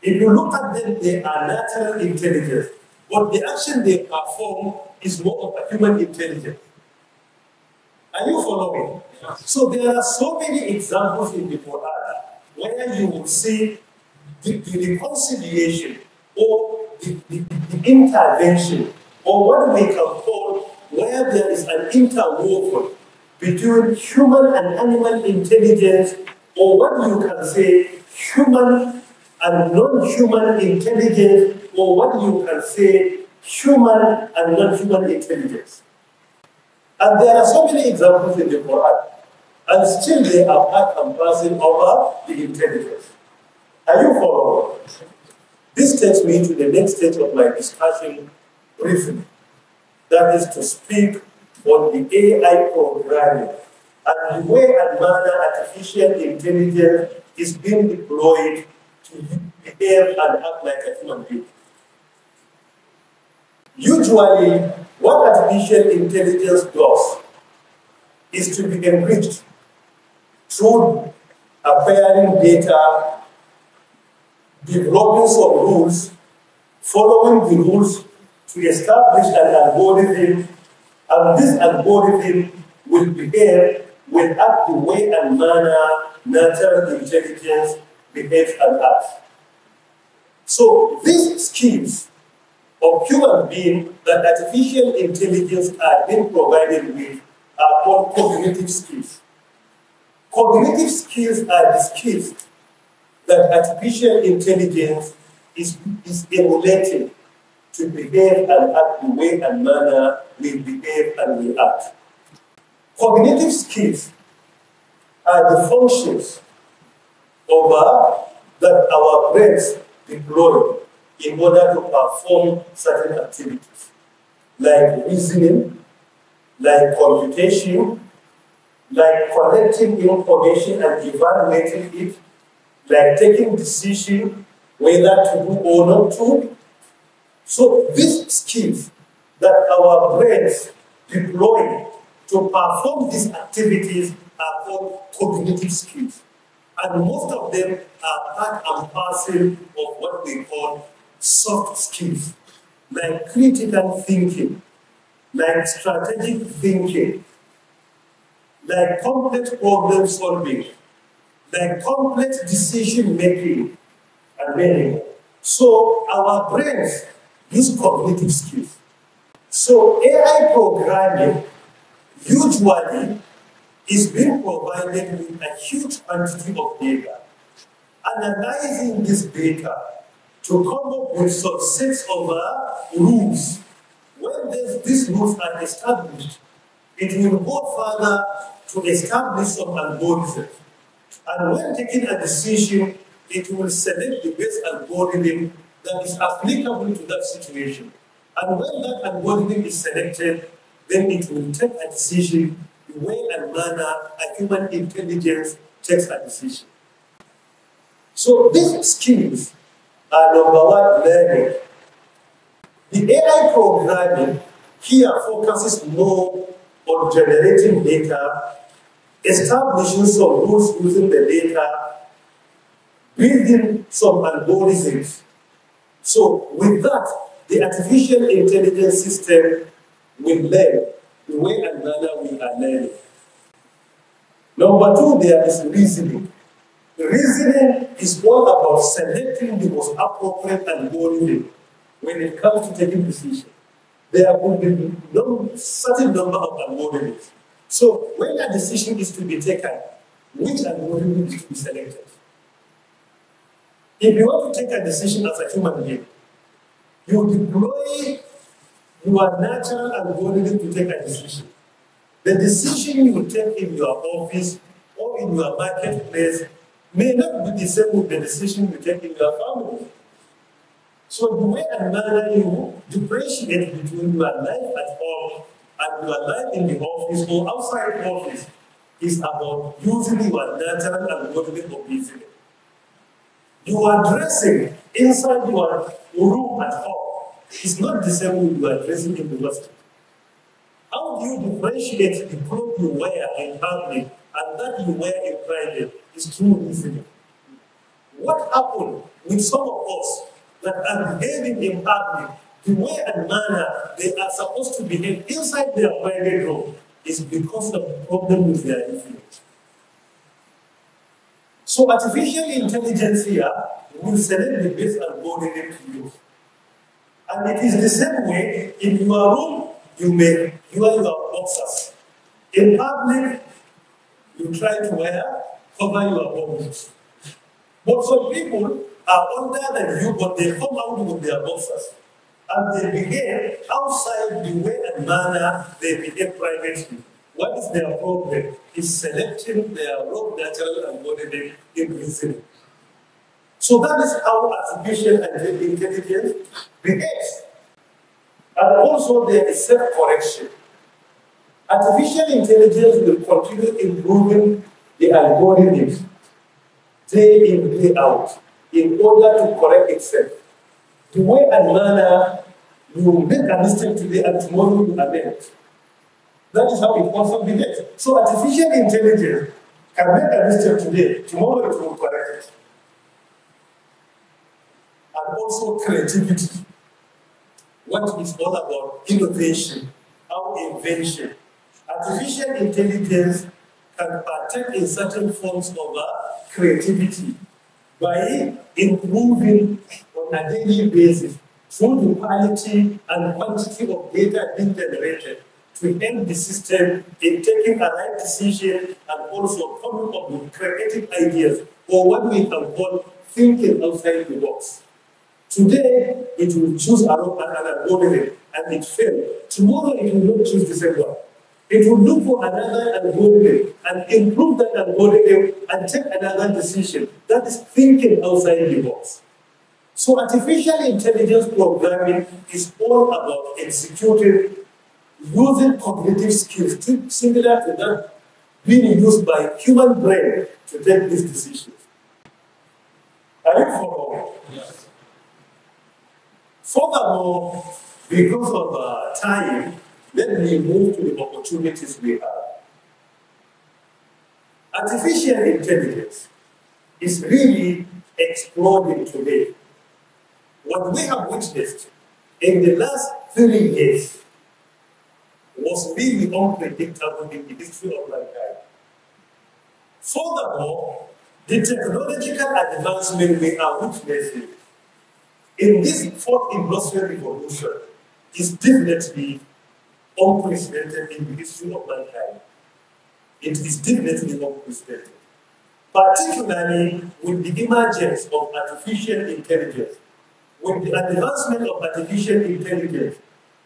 If you look at them, they are natural intelligence, but the action they perform is more of a human intelligence. Are you following? So there are so many examples in the Quran where you will see the reconciliation or the intervention, or what we can call where there is an interwoven between human and animal intelligence, or what you can say human and non-human intelligence, or what you can say human and non-human intelligence. And there are so many examples in the Quran, and still they are part and parcel of the intelligence. Are you following? This takes me to the next stage of my discussion briefly. That is to speak on the AI programming and the way and manner artificial intelligence is being deployed to behave and act like a human being. Usually, what artificial intelligence does is to be enriched through acquiring data, developing some rules, following the rules to establish an algorithm, and this algorithm will behave, will act the way and manner natural intelligence behaves and acts. So these skills of human being that artificial intelligence are being provided with are called cognitive skills. Cognitive skills are the skills that artificial intelligence is emulating to behave and act the way and manner we behave and we act. Cognitive skills are the functions that our brains deploy in order to perform certain activities, like reasoning, like computation, like collecting information and evaluating it, like taking decision whether to do or not to. So these skills that our brains deploy to perform these activities are called cognitive skills. And most of them are part and parcel of what we call soft skills, like critical thinking, like strategic thinking, like complex problem solving, like complex decision making, and many more. So our brains use cognitive skills. So AI programming usually is being provided with a huge quantity of data, analyzing this data to come up with some sets of rules. When these rules are established, it will go further to establish some algorithms. And when taking a decision, it will select the best algorithm that is applicable to that situation. And when that algorithm is selected, then it will take a decision the way and manner a human intelligence takes a decision. So these skills are number one, learning. The AI programming here focuses more on generating data, establishing some rules using the data, building some algorithms. So with that, the artificial intelligence system will learn the way and manner we are learning. Number two, there is reasoning. Reasoning is all about selecting the most appropriate algorithm when it comes to taking decisions. There will be no certain number of algorithms. So when a decision is to be taken, which algorithm is to be selected? If you want to take a decision as a human being, you deploy your natural algorithm to take a decision. The decision you take in your office or in your marketplace may not be the same with the decision you take in your family. So the way and manner you differentiate between your life at home and your life in the office or outside the office is about using your natural algorithm of reasoning. You are dressing inside your room at home is not the same way you are dressing in the university. How do you differentiate the clothes you wear in public and that you wear in private is through reasoning. What happened with some of us that are behaving in public the way and manner they are supposed to behave inside their private room is because of the problem with their influence. So artificial intelligence here will select the best algorithm to use. And it is the same way in your room you wear your boxers. In public, you try to cover your bodies. But some people are older than you, but they come out with their boxers. And they behave outside the way and manner they behave privately. What is their problem? Is selecting their raw natural algorithm in reasoning. So that is how artificial intelligence behaves. And also there is self-correction. Artificial intelligence will continue improving the algorithms day in, day out, in order to correct itself. The way and manner you make a mistake today and tomorrow you amend. That is how it also behaves. So artificial intelligence can make a mistake today, tomorrow it will correct it. And also creativity. What is all about innovation, our invention. Artificial intelligence can partake in certain forms of creativity by improving on a daily basis through the quality and quantity of data being generated to help the system in taking a right decision and also coming up with creative ideas or what we can call thinking outside the box. Today, it will choose an algorithm and it failed. Tomorrow, it will not choose the same one. It will look for another algorithm and improve that algorithm and take another decision. That is thinking outside the box. So artificial intelligence programming is all about executing, using cognitive skills similar to that being used by human brain to take these decisions. Are you following? Yes. Furthermore, because of time, let me move to the opportunities we have. Artificial intelligence is really exploding today. What we have witnessed in the last 3 years was really unpredictable in the history of mankind. Furthermore, the technological advancement we are witnessing in this fourth industrial revolution is definitely unprecedented in the history of mankind. It is definitely unprecedented. Particularly with the emergence of artificial intelligence. With the advancement of artificial intelligence,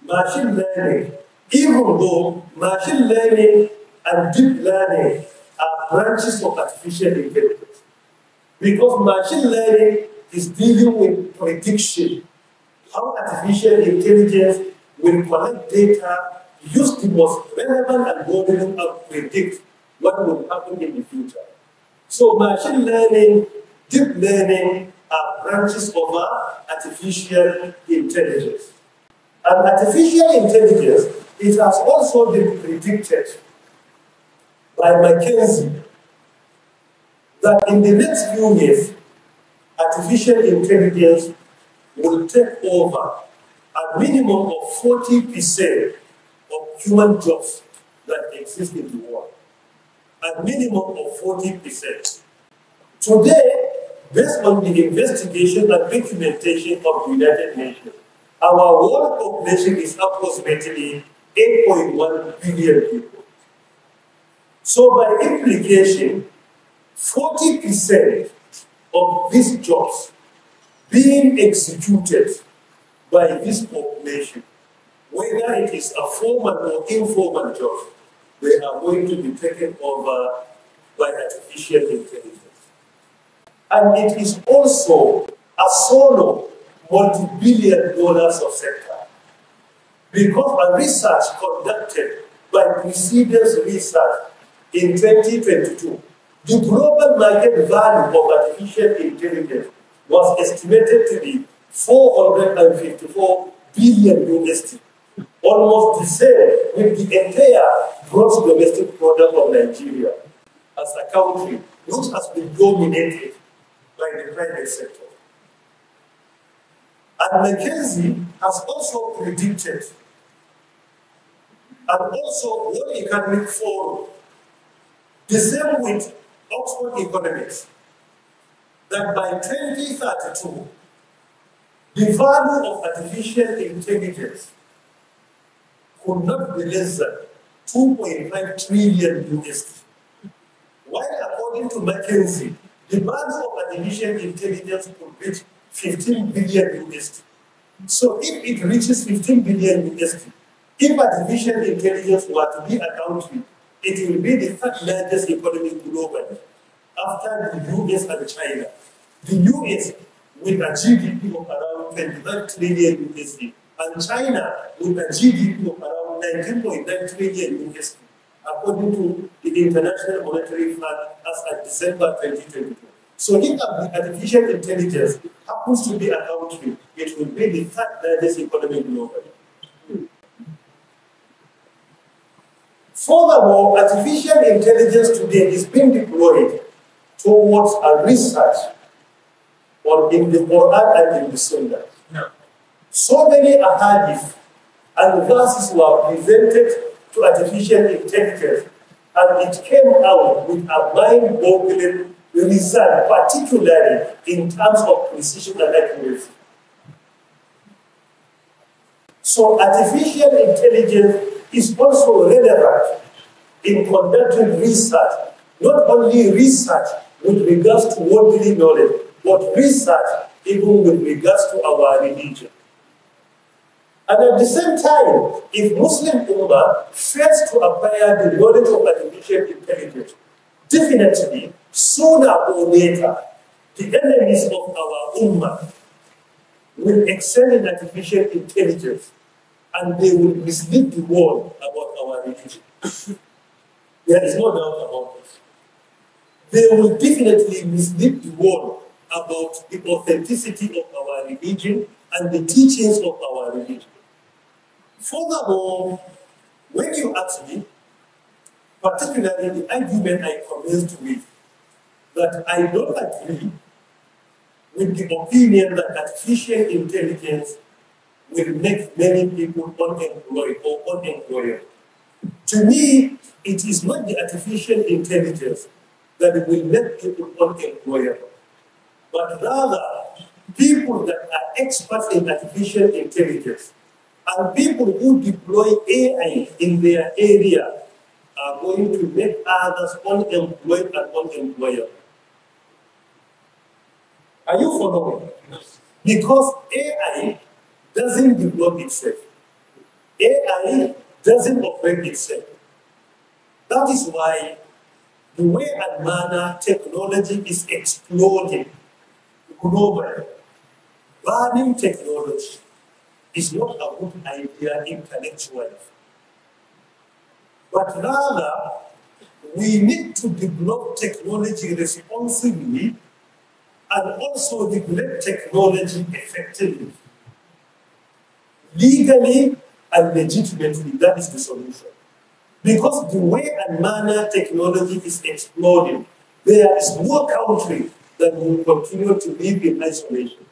machine learning, even though machine learning and deep learning are branches of artificial intelligence. Because machine learning is dealing with prediction, how artificial intelligence will collect data, use the most relevant algorithm and predict what will happen in the future. So machine learning, deep learning are branches of artificial intelligence. And artificial intelligence, it has also been predicted by McKinsey that in the next few years, artificial intelligence will take over a minimum of 40% of human jobs that exist in the world. A minimum of 40%. Today, based on the investigation and documentation of the United Nations, our world population is approximately 8.1 billion people. So by implication, 40% of these jobs being executed by this population, whether it is a formal or informal job, they are going to be taken over by artificial intelligence. And it is also a solo multi-billion-dollar sector, because a research conducted by Precedence Research in 2022, the global market value of artificial intelligence was estimated to be 454 billion USD, almost the same with the entire gross domestic product of Nigeria as a country which has been dominated by the private sector. And McKinsey has also predicted, and also World Economic Forum, the same with Oxford Economics, that by 2032, the value of artificial intelligence could not be less than 2.5 trillion USD. While according to McKinsey, the value of artificial intelligence could reach 15 billion USD. So if it reaches 15 billion USD, if artificial intelligence were to be a country, it will be the third largest economy globally, after the US and China. The US with a GDP of around 25 trillion USD, and China with a GDP of around 19.9 trillion USD, according to the International Monetary Fund as of December 2022. So if artificial intelligence happens to be a country, it will be the third largest economy globally. Furthermore, artificial intelligence today is being deployed towards a research in the Quran and in the Sunnah. No. So many ahadith and verses were presented to artificial intelligence, and it came out with a mind-boggling result, particularly in terms of precision and accuracy. So artificial intelligence is also relevant in conducting research, not only research with regards to worldly knowledge, but research even with regards to our religion. And at the same time, if Muslim Ummah fails to acquire the knowledge of artificial intelligence, definitely, sooner or later, the enemies of our Ummah will excel in artificial intelligence, and they will mislead the world about our religion. There is no doubt about this. They will definitely mislead the world about the authenticity of our religion and the teachings of our religion. Furthermore, when you ask me, particularly the argument I commenced with, that I don't agree with the opinion that artificial intelligence will make many people unemployed or unemployable. To me, it is not the artificial intelligence that will make people unemployable, but rather people that are experts in artificial intelligence and people who deploy AI in their area are going to make others unemployed and unemployable. Are you following? Because AI doesn't develop itself. AI doesn't operate itself. That is why the way and manner technology is exploding globally, banning technology is not a good idea intellectually. But rather, we need to develop technology responsibly and also develop technology effectively. legally and legitimately. That is the solution. Because the way and manner technology is exploding, there is no country that will continue to live in isolation.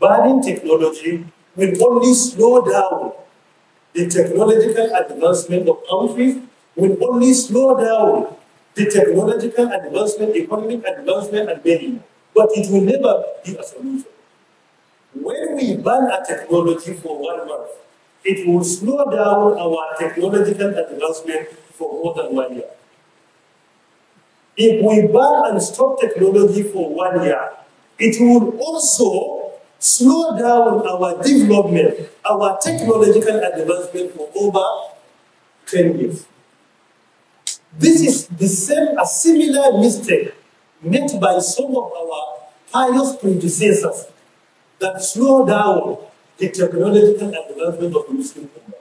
Banning technology will only slow down the technological advancement of countries, will only slow down the technological advancement, economic advancement, and many, but it will never be a solution. When we ban a technology for 1 month, it will slow down our technological advancement for more than 1 year. If we ban and stop technology for 1 year, it will also slow down our development, our technological advancement for over 10 years. This is the same, a similar mistake made by some of our pious predecessors that slow down the technological advancement of the Muslim Ummah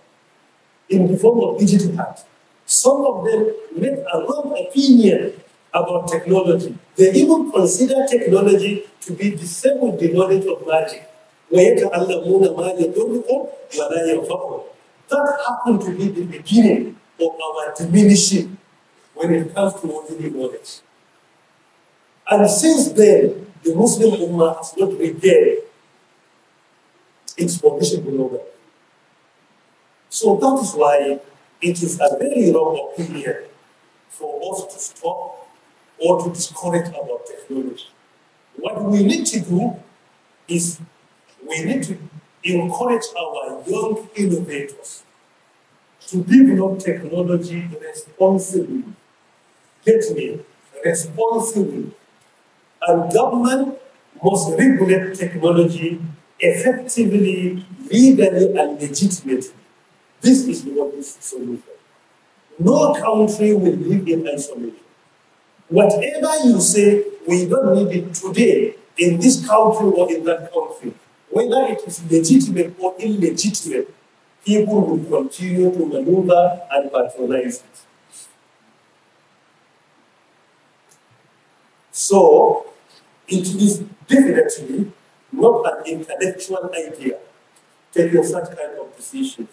in the form of digital art. Some of them made a wrong opinion about technology. They even consider technology to be the same with the knowledge of magic. That happened to be the beginning of our diminishing when it comes to worldly knowledge. And since then, the Muslim Ummah has not regained its position globally. So that is why it is a very wrong opinion for us to stop or to discourage about technology. What we need to do is we need to encourage our young innovators to develop technology responsibly. Get me? Responsibly. And government must regulate technology effectively, legally, and legitimately. This is the only solution. No country will live in isolation. Whatever you say, we don't need it today in this country or in that country. Whether it is legitimate or illegitimate, people will continue to maneuver and patronize it. So, it is definitely not an intellectual idea taking such kind of decision.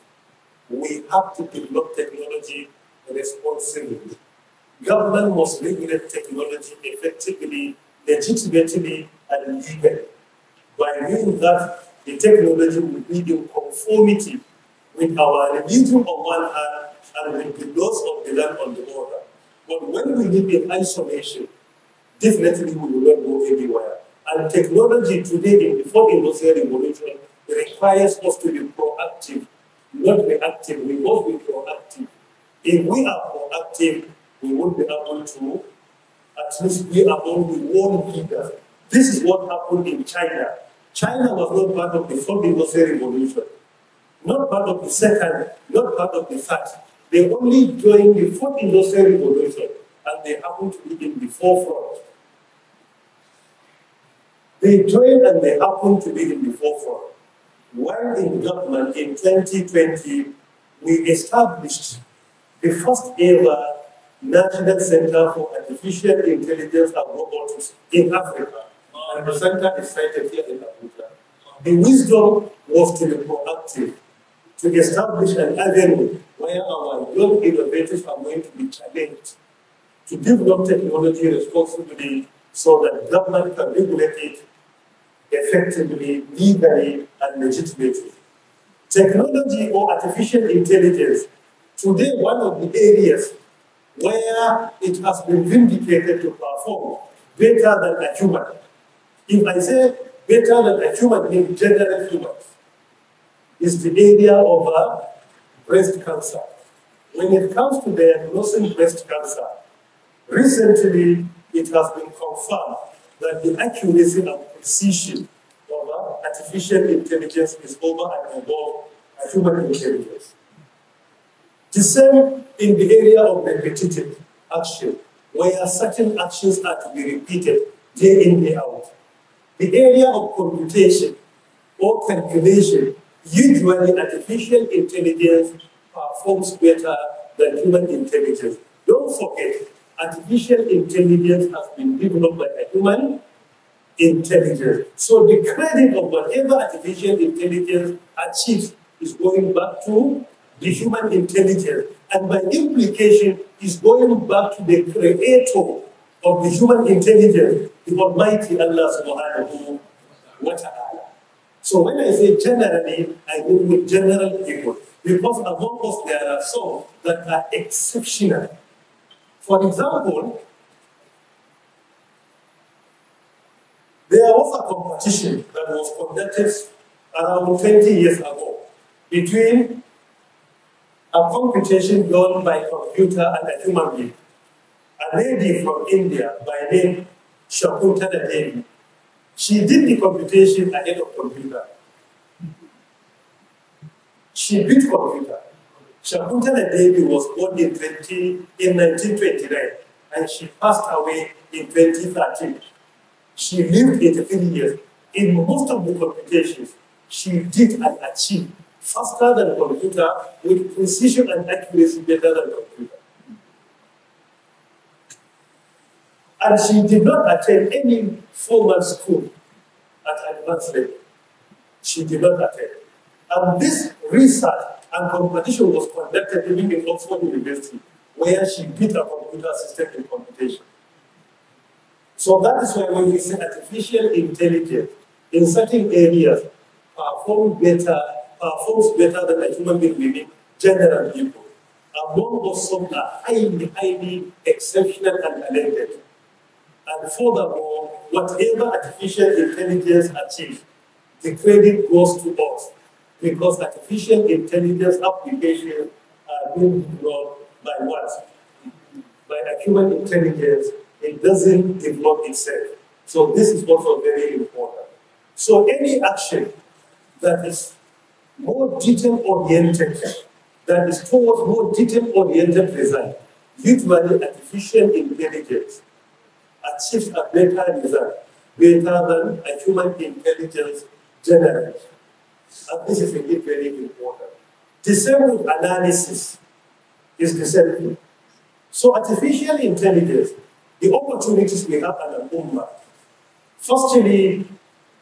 We have to develop technology responsibly. Government must regulate technology effectively, legitimately, and legally. By doing that, the technology will be in conformity with our religion on one hand and with the laws of the land on the other. But when we live in isolation, definitely we will not go anywhere. And technology today in the fourth industrial revolution requires us to be proactive, not reactive. We must be proactive. If we are proactive, we will be able to at least be among the world leaders. This is what happened in China. China was not part of the fourth industrial revolution, not part of the second, not part of the third. They only joined the fourth industrial revolution, and they happened to be in the forefront. They joined and they happened to be in the forefront. While in government in 2020, we established the first ever National Center for Artificial Intelligence and Robotics in Africa. And the center is sited here in Abuja. The wisdom was to be proactive, to establish an avenue where our young innovators are going to be challenged to develop technology responsibly so that government can regulate it effectively, legally, and legitimately. Technology or artificial intelligence, today one of the areas where it has been vindicated to perform better than a human. If I say better than a human, in general humans, is the area of breast cancer. When it comes to diagnosing breast cancer, recently it has been confirmed that the accuracy and precision of artificial intelligence is over and above human intelligence. The same in the area of repetitive action, where certain actions are to be repeated day in, day out. The area of computation or calculation, usually artificial intelligence performs better than human intelligence. Don't forget, artificial intelligence has been developed by a human intelligence. So the credit of whatever artificial intelligence achieves is going back to the human intelligence, and by implication is going back to the creator of the human intelligence, the Almighty Allah subhanahu wa ta'ala. So when I say generally, I mean with general people, because among us there are some that are exceptional. For example, there was a competition that was conducted around 20 years ago between a computation done by computer and a human being. A lady from India by name Shakuntala Devi. She did the computation ahead of computer. She beat computer. Shakuntala Devi was born in 1929 and she passed away in 2013. She lived 83 years. In most of the computations, she did and achieved faster than computer with precision and accuracy better than computer. And she did not attend any formal school at advanced level. She did not attend. And this research and competition was conducted even in Oxford University, where she beat a computer system in computation. So that is why when we say artificial intelligence in certain areas performs better than a human being within general people. Among us, some are highly exceptional and talented. And furthermore, whatever artificial intelligence achieves, the credit goes to us because artificial intelligence applications are being developed by what? By a human intelligence. It doesn't develop itself. So this is also very important. So any action that is more detail-oriented, that is towards more detail-oriented design, usually artificial intelligence achieves a better result, better than a human intelligence generates. And this is indeed very important. The same with analysis is the same thing. So artificial intelligence, the opportunities we have at an ummah, firstly,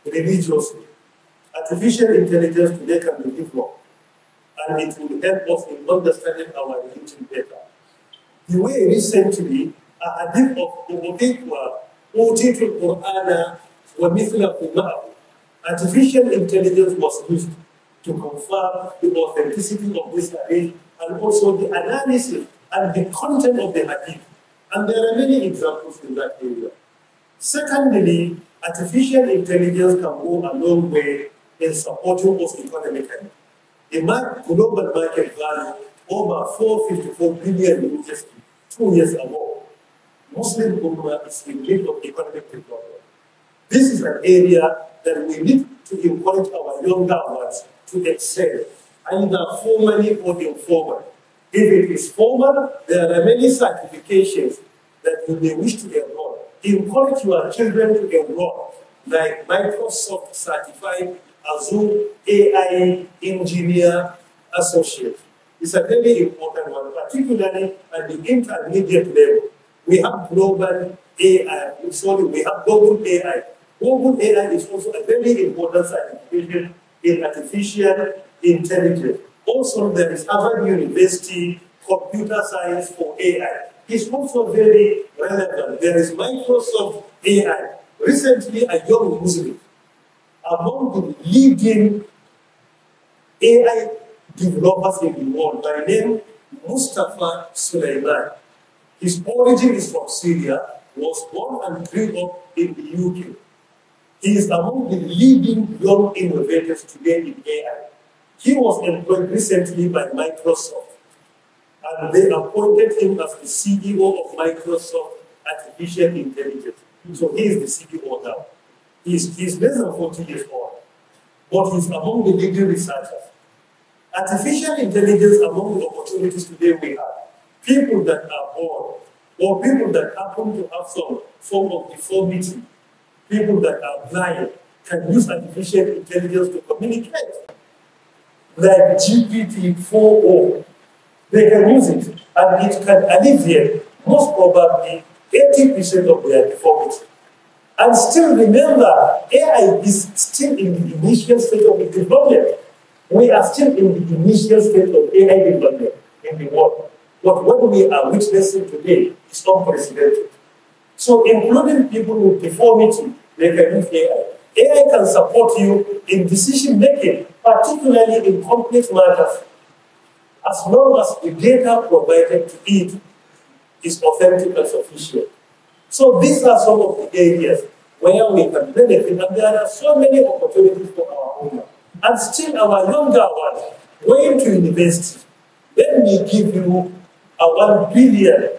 religiously, artificial intelligence today can be developed, and it will help us in understanding our religion better. The way recently, a hadith of Utitul Qur'ana wa mithlahu ma'ahu, artificial intelligence was used to confirm the authenticity of this hadith and also the analysis and the content of the hadith. And there are many examples in that area. Secondly, artificial intelligence can go a long way in supporting us economically. The global market value over 454 billion USD 2 years ago. Muslim Ummah is in need of economic development. This is an area that we need to encourage our younger ones to excel, either formally or informally. If it is formal, there are many certifications that you may wish to enroll. Encourage your children to enroll, like Microsoft Certified Azure AI Engineer Associate. It's a very important one, particularly at the intermediate level. We have global AI, we have global AI. Global AI is also a very important certification in artificial intelligence. Also, there is Harvard University Computer Science for AI. It's also very relevant. There is Microsoft AI. Recently, a young Muslim, among the leading AI developers in the world, by name Mustafa Sulaiman. His origin is from Syria, was born and grew up in the UK. He is among the leading young innovators today in AI. He was employed recently by Microsoft, and they appointed him as the CEO of Microsoft Artificial Intelligence. So he is the CEO now. He's less than 40 years old, but he's among the leading researchers. Artificial intelligence, among the opportunities today we have, people that are born, or people that happen to have some form of deformity, people that are blind, can use artificial intelligence to communicate. Like GPT-4o, they can use it, and it can alleviate most probably 80% of their deformity. And still remember, AI is still in the initial stage of its development. We are still in the initial stage of AI development in the world. But what we are witnessing today is unprecedented. So including people with deformity, they can use AI. AI can support you in decision making, particularly in complex matters, as long as the data provided to it is authentic and sufficient. So these are some of the areas where we can benefit, and there are so many opportunities for our women. And still our younger ones going to university. Let me give you a $1 billion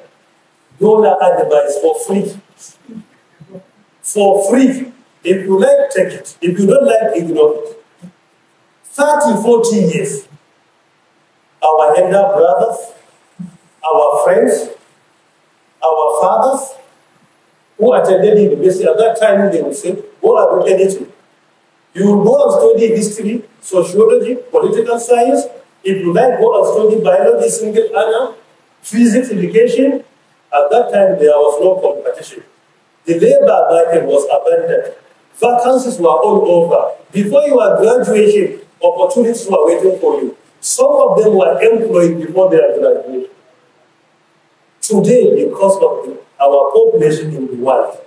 advice for free. For free. If you like, take it. If you don't like, ignore it. 30, 40 years, our elder brothers, our friends, our fathers, who attended university at that time, they would say, go and do anything. You will go and study history, sociology, political science. If you like, go and study biology, single honor, physics, education. At that time, there was no competition. The labor market was abandoned. Vacancies were all over. Before your graduation, opportunities were waiting for you. Some of them were employed before their graduation. Today, because of our population in the world,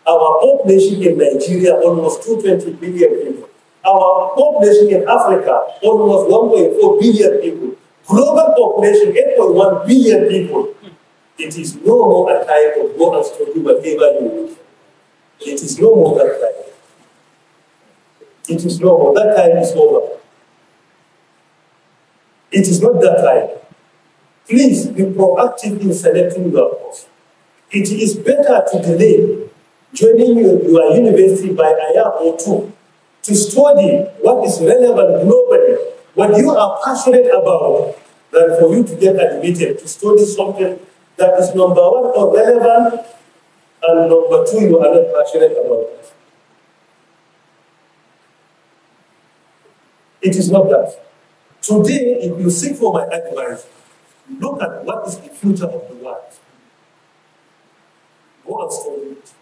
our population in Nigeria, almost 220 billion people. Our population in Africa, almost 1.4 billion people. Global population, 8.1 billion people. It is no more a time of go and study whatever you wish. It is no more that time. It is no more. That time is over. It is not that time. Please be proactive in selecting your course. It is better to delay joining your university by a year or two to study what is relevant globally, what you are passionate about, than for you to get admitted to study something that is number one, irrelevant, and number two, you are not passionate about it. It is not that. Today, if you seek for my advice, look at what is the future of the world. Go and study it.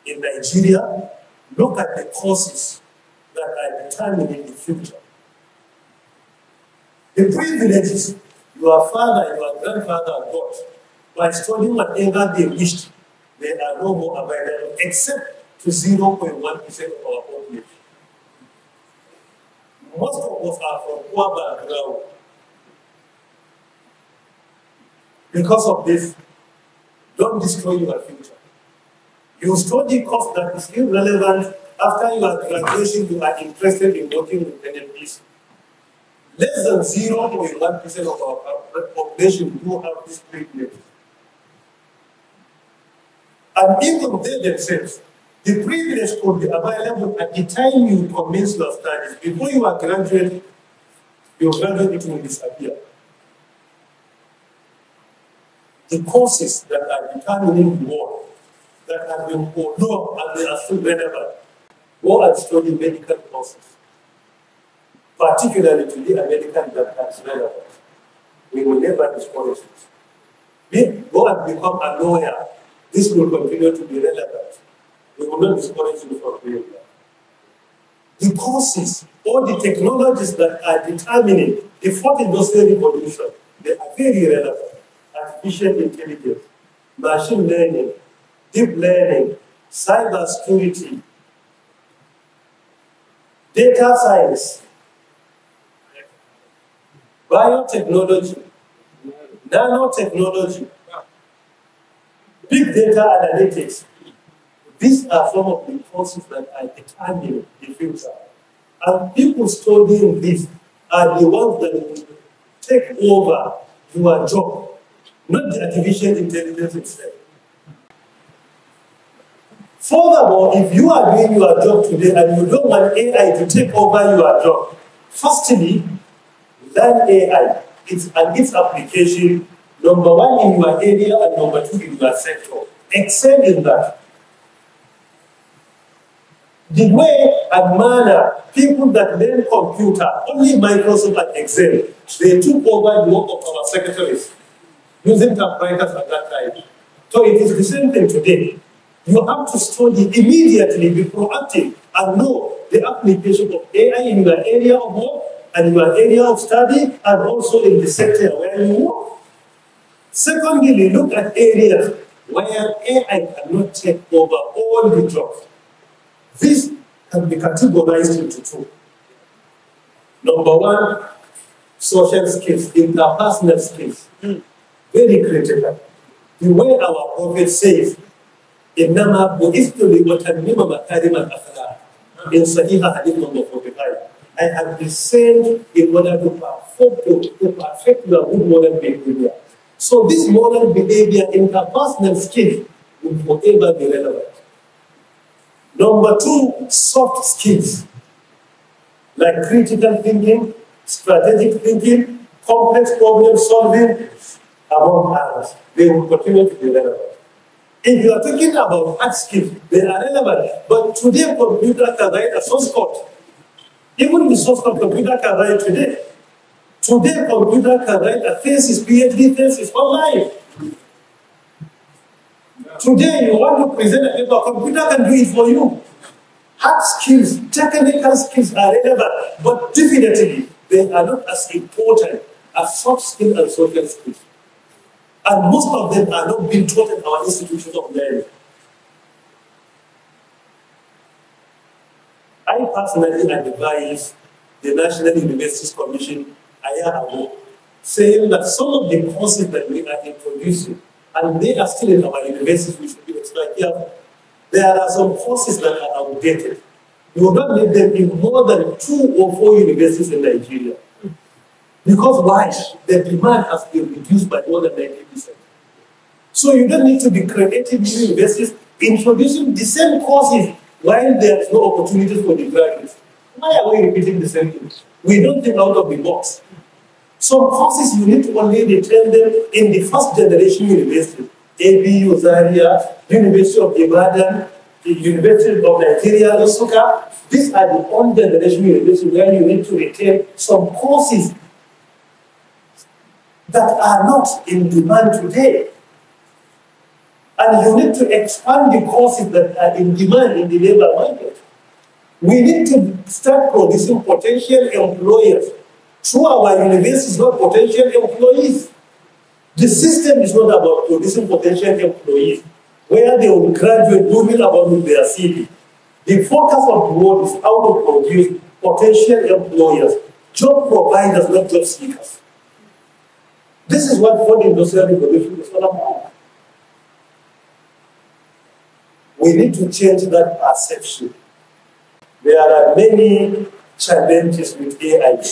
In Nigeria, look at the courses that are determining the future. The privileges your father, your grandfather got by studying whatever they wished, they are no more available except to 0.1% of our population. Most of us are from poor background. Because of this, don't destroy your future. You study course that is irrelevant. After your graduation, you are interested in working with NMPs. Less than 0.1% of our population do have this privilege. And even they themselves, the privilege could be available at the time you commence your studies. Before you are graduate, your graduate will disappear. The courses that are determining the world, that have been overlooked and they are still relevant, go and study medical courses, particularly to the American that is relevant. We will never discourage it. Go and become a lawyer. This will continue to be relevant. We will not discourage you from doing that. The courses, all the technologies that are determining the fourth industrial revolution, they are very relevant. Artificial intelligence, machine learning, deep learning, cyber security, data science, biotechnology, nanotechnology, big data analytics. These are some of the courses that are determining the future. And people studying this are the ones that will take over your job, not the artificial intelligence itself. Furthermore, if you are doing your job today and you don't want AI to take over your job, firstly, learn AI and its application, number one in your area and number two in your sector. Excel in that. The way and manner people that learn computer, only Microsoft and Excel, they took over the work of our secretaries using typewriters at that time. So it is the same thing today. You have to study immediately, be proactive, and know the application of AI in your area of work and your area of study, and also in the sector where you work. Secondly, look at areas where AI cannot take over all the jobs. This can be categorized into two. Number one, social skills, interpersonal skills. Very critical. The way our Prophet says, إِنَّمَا بُعِثْتُ لِأُتَمِّمَ مَكَارِمَ الْأَخْلَاقِ in Sahih Hadith number 45. I have been sent in order to perfect your good moral behavior. So this moral behavior, interpersonal skills, will forever be relevant. Number two, soft skills, like critical thinking, strategic thinking, complex problem solving, among others. They will continue to be relevant. If you are talking about hard skills, they are relevant. But today, computer can write a source code. Even the source code computer can write today. Today, computer can write a thesis, PhD thesis online. Today, you want to present a paper, computer can do it for you. Hard skills, technical skills are relevant, but definitely they are not as important as soft skills and social skills. And most of them are not being taught in our institutions of learning. I personally advise the National Universities Commission a year ago, saying that some of the courses that we are introducing, and they are still in our universities, we should be extra careful. There are some courses that are outdated. You will not need them in more than 2 or 4 universities in Nigeria. Because why? The demand has been reduced by more than 90%. So you don't need to be creating new universities introducing the same courses while there is no opportunities for the graduates. Why are we repeating the same thing? We don't think out of the box. Some courses you need to only retain them in the first generation universities. ABU, Zaria, University of Ibadan, the University of Nigeria, Nsukka. These are the old generation universities where you need to retain some courses that are not in demand today. And you need to expand the courses that are in demand in the labor market. We need to start producing potential employers through our universities, not potential employees. The system is not about producing potential employees, where they will graduate moving about with their CV. The focus of the world is how to produce potential employers, job providers, not job seekers. This is what fourth industrial revolution is all about. We need to change that perception. There are many challenges with AI.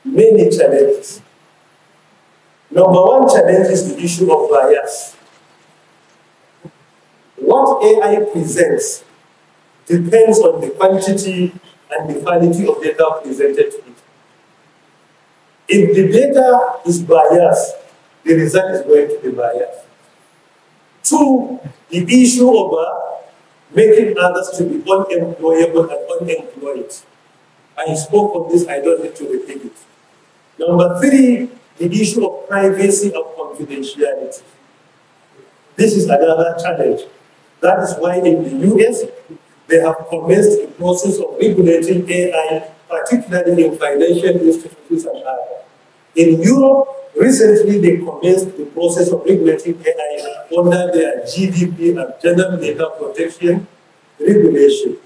Many challenges. Number one challenge is the issue of bias. What AI presents depends on the quantity and the quality of data presented to it. If the data is biased, the result is going to be biased. Two, the issue of making others to be unemployable and unemployed. I spoke of this, I don't need to repeat it. Number three, the issue of privacy and confidentiality. This is another challenge. That is why in the US, they have commenced a process of regulating AI, particularly in financial institutions and others. In Europe, recently they commenced the process of regulating AI under their GDP and General Data Protection Regulation.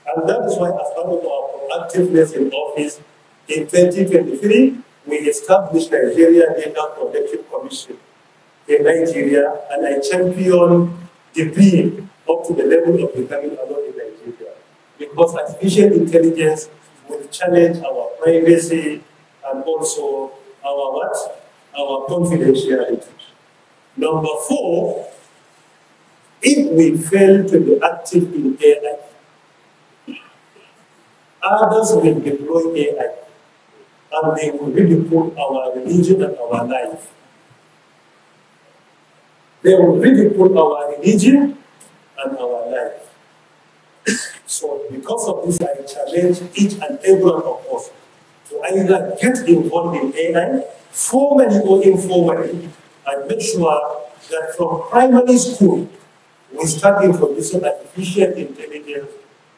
And that is why, as part of our proactiveness in office, in 2023, we established Nigeria Data Protection Commission in Nigeria, and I championed the bill up to the level of becoming a law in Nigeria. Because artificial intelligence will challenge our privacy and also our what? Our confidentiality. Number four, if we fail to be active in AI, others will deploy AI and they will ridicule our religion and our life. They will ridicule our religion and our life. So because of this, I challenge each and every one of us to either get involved in AI, formally or informally, and make sure that from primary school, we start introducing artificial intelligence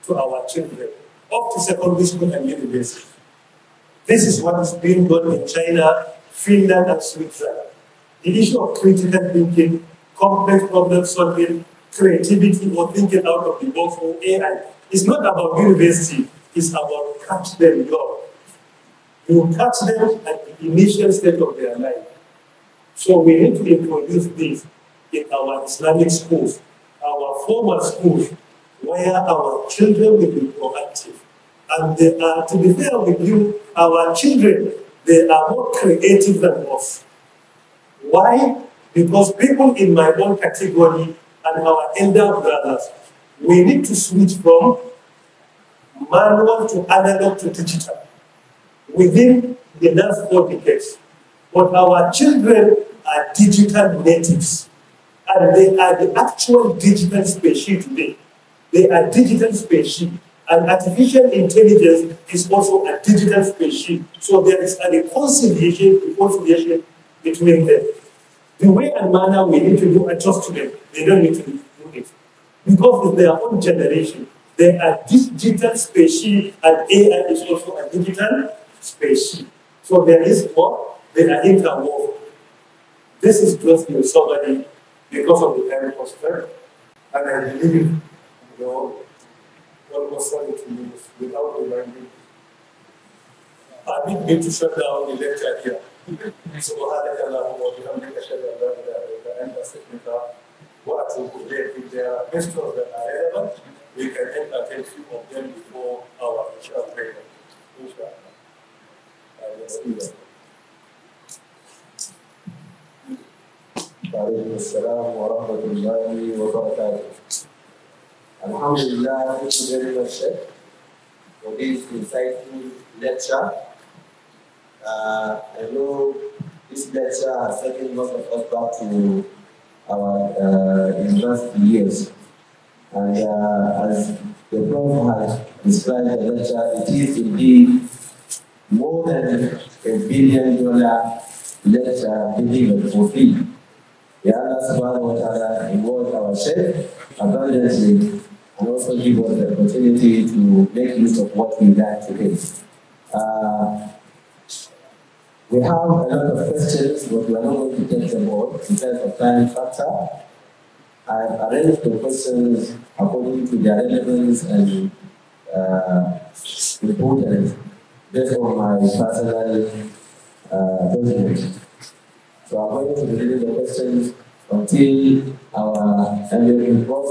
to our children, up to secondary school and university. This is what is being done in China, Finland, and Switzerland. The issue of critical thinking, complex problem solving, creativity, or thinking out of the box or AI is not about university, it's about catch them young. You catch them at the initial stage of their life. So we need to introduce this in our Islamic schools, our formal schools, where our children will be proactive. And they are, to be fair with you, our children, they are more creative than us. Why? Because people in my own category and our elder brothers, we need to switch from manual to analog to digital within the last 4 decades. But our children are digital natives, and they are the actual digital species today. They are digital species, and artificial intelligence is also a digital species. So there is a reconciliation between them. The way and manner we need to do adjust to them, they don't need to do it. Because it's their own generation. They are digital species, and AI is also a digital species. So there is what? They are interwoven. This is just in summary because of the time constraint. And I believe, almost 70 minutes without reminding. I need to shut down the lecture here. سبحانك اللهم وبحمدك اشهد ان لا اله الا انت استغفرك واتوب اليك. If there are questions that are relevant, we can entertain few of them before our Isha prayer. Inshallah. Let's do that. وعليكم السلام ورحمة الله وبركاته. Alhamdulillah, thank you very much, Sheikh, for this insightful lecture. I know this lecture has taken most of us back to our university years. And as the Prof has described the lecture, it is indeed more than $1 billion lecture delivered for free. May Allah subhanahu wa ta'ala reward our Sheikh abundantly and also give us the opportunity to make use of what we learned today. We have a lot of questions, but we are not going to take them all because of time factor. I've arranged the questions according to their relevance and importance based on my personal judgment. So I'm going to read the questions until our American Prof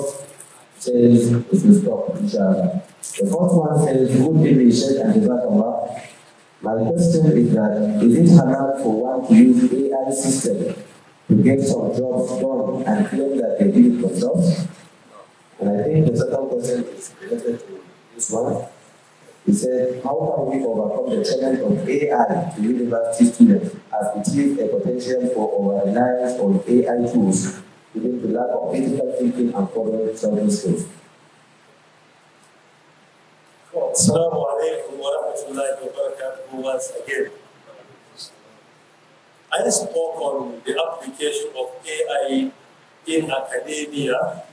says it will stop, inshallah. The first one says, good evening, Sheikh and Jazakallah. My question is that, is it halal for one to use AI system to get some jobs done and claim that they did it themselves? And I think the second question is related to this one. He said, how can we overcome the challenge of AI to university students as it is a potential for over-reliance on AI tools due to lack of critical thinking and problem-solving skills? Assalamu alaikum wa rahmatullahi wa barakatuh once again. I spoke on the application of AI in academia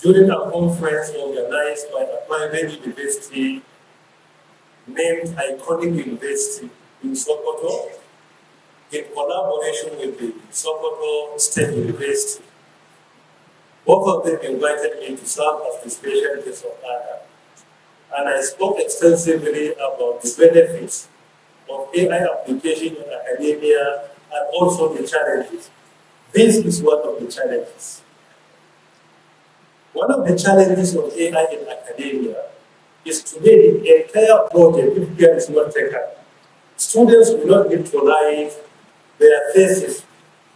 during a conference organized by a private university named Iconic University in Sokoto in collaboration with the Sokoto State University. Both of them invited me to serve as the special guest of honor. And I spoke extensively about the benefits of AI application in academia and also the challenges. This is one of the challenges. One of the challenges of AI in academia is today the entire project, if care is not taken, students will not need to write their thesis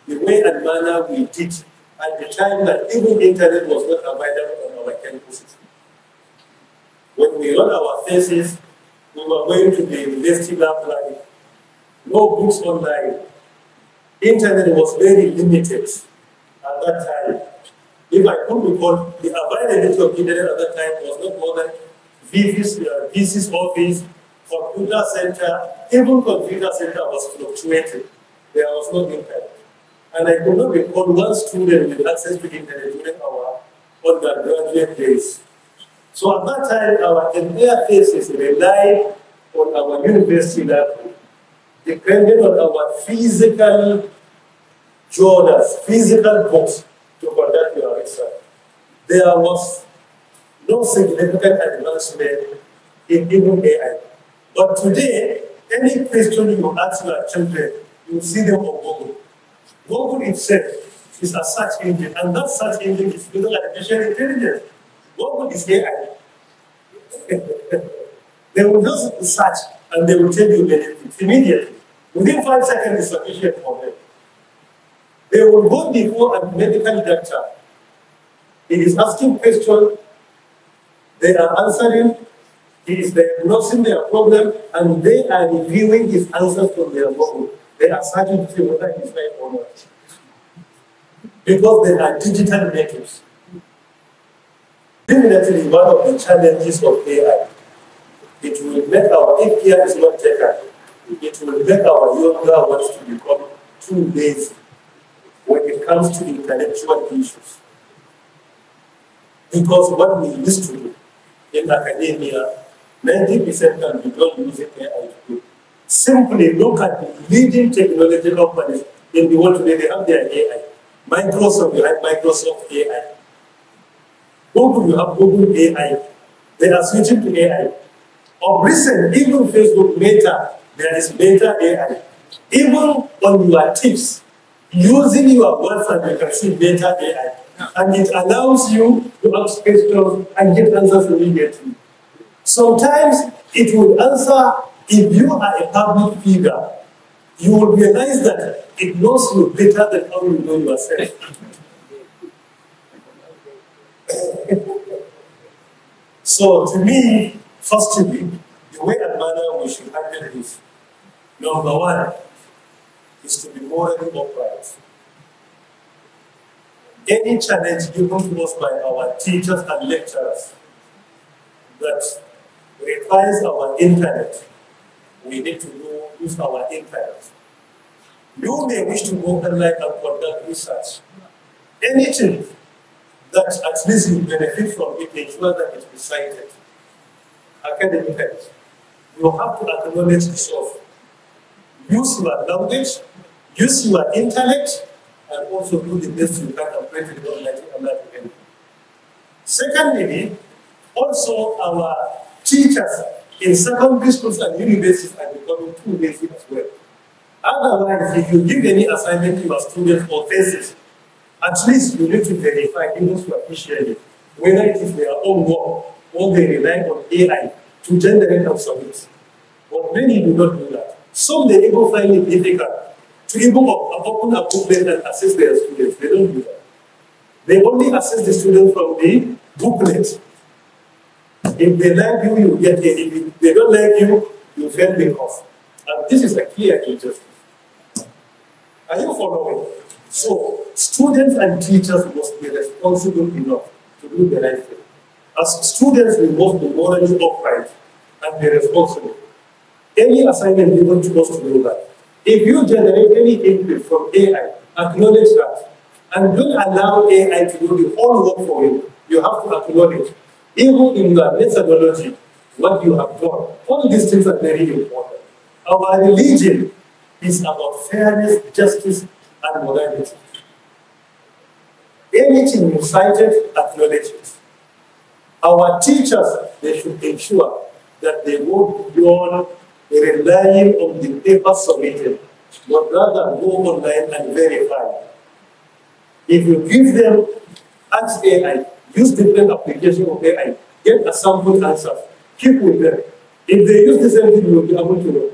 the way and manner we did at the time that even internet was not available on our campuses. When we wrote our thesis, we were going to the university library, no books online. Internet was very limited at that time. If I could recall, the availability of internet at that time was not more than VC's office, computer center, even computer center was fluctuating. There was no internet. And I could not recall one student with access to internet during our undergraduate days. So at that time, our entire thesis relied on our university level depended on our physical journals, physical books to conduct your research. There was no significant advancement in even AI. But today, any question you ask your children, you see them on Google. Google itself is a search engine, and that search engine is using artificial intelligence. Google is AI. They will just search and they will tell you many things immediately. Within 5 seconds is sufficient for them. They will go before a medical doctor. He is asking questions, they are answering, he is diagnosing their problem, and they are reviewing his answers from their Google. They are searching to see whether he is right or not. Because they are digital natives. Definitely one of the challenges of AI. It will make if care is not taken, it will make our younger ones to become too lazy when it comes to intellectual issues. Because what we used to do in academia, 90% can be done using AI today. Simply look at the leading technology companies in the world today, they have their AI. Microsoft, you have Microsoft AI. Google, you have Google AI. They are switching to AI. Of recent, even Facebook Meta, there is Meta AI. Even on your tips, using your WhatsApp, you can see Meta AI. And it allows you to ask questions and get answers immediately. Sometimes it will answer, if you are a public figure, you will realize that it knows you better than how you know yourself. So to me, firstly, the way and manner we should handle this, number one, is to be morally upright. Any challenge given to us by our teachers and lecturers that requires our internet, we need to use our internet. You may wish to go online and conduct research. Anything that at least you benefit from it, ensure that it is cited. Academically, you have to acknowledge the source. Use your language, use your intellect, and also do the best you can and pray to the Almighty Allah to help. Secondly, also our teachers in secondary schools and universities are becoming too lazy as well. Otherwise, if you give any assignment to your students or thesis, at least you need to verify even superficially whether it is their own work or they rely on AI to generate and submit. But many do not do that. Some they even find it difficult to even open a booklet and assess their students. They don't do that. They only assess the students from the booklet. If they like you, you get it. If they don't like you, you fail the course. And this is a clear injustice. Are you following? So, students and teachers must be responsible enough to do the right thing. As students, we must be morally upright and be responsible. Any assignment given to us to do that. If you generate any input from AI, acknowledge that. And don't allow AI to do the whole work for you. You have to acknowledge, even in your methodology, what you have done. All these things are very important. Our religion is about fairness, justice, and morality. Anything you cited, acknowledge it. Our teachers, they should ensure that they won't beyond relying on the paper submitted, but rather go online and verify. If you give them, ask AI, use different applications of AI, get a sample answer, keep with them. If they use the same thing, you will be able to know.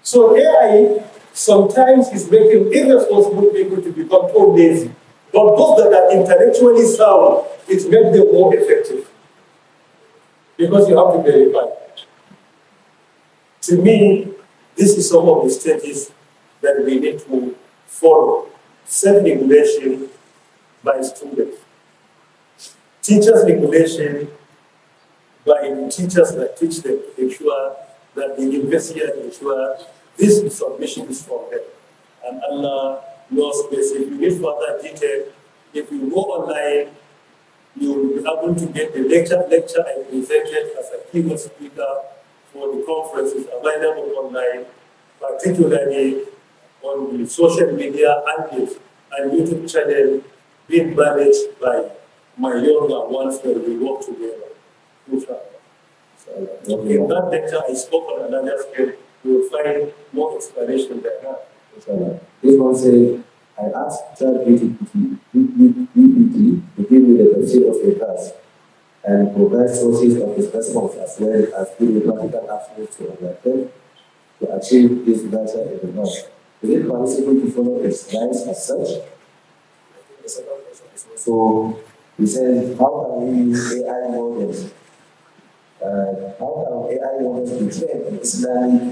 So AI sometimes is making irresponsible people to become too lazy. But those that are intellectually sound, it makes them more effective. Because you have to verify. To me, this is some of the stages that we need to follow. Self-regulation by students. Teachers' regulation by the teachers that teach them to ensure that the university ensure this submission is from them. And Allah knows best. If you need further detail, if you go online, you will be able to get the lecture I presented as a keynote speaker for conferences available online, particularly on the social media handles and YouTube channel being managed by my younger ones when we work together. So, in that lecture, I spoke on another scale. You will find more explanation there. This one say, I asked ChatGPT to give me the pursuit of a class and provide sources of his response as well as give me practical actions to undertake to achieve this data in the north. Is it possible to follow its guides as such? So he says, how can we use AI models? How can AI models be trained in Islamic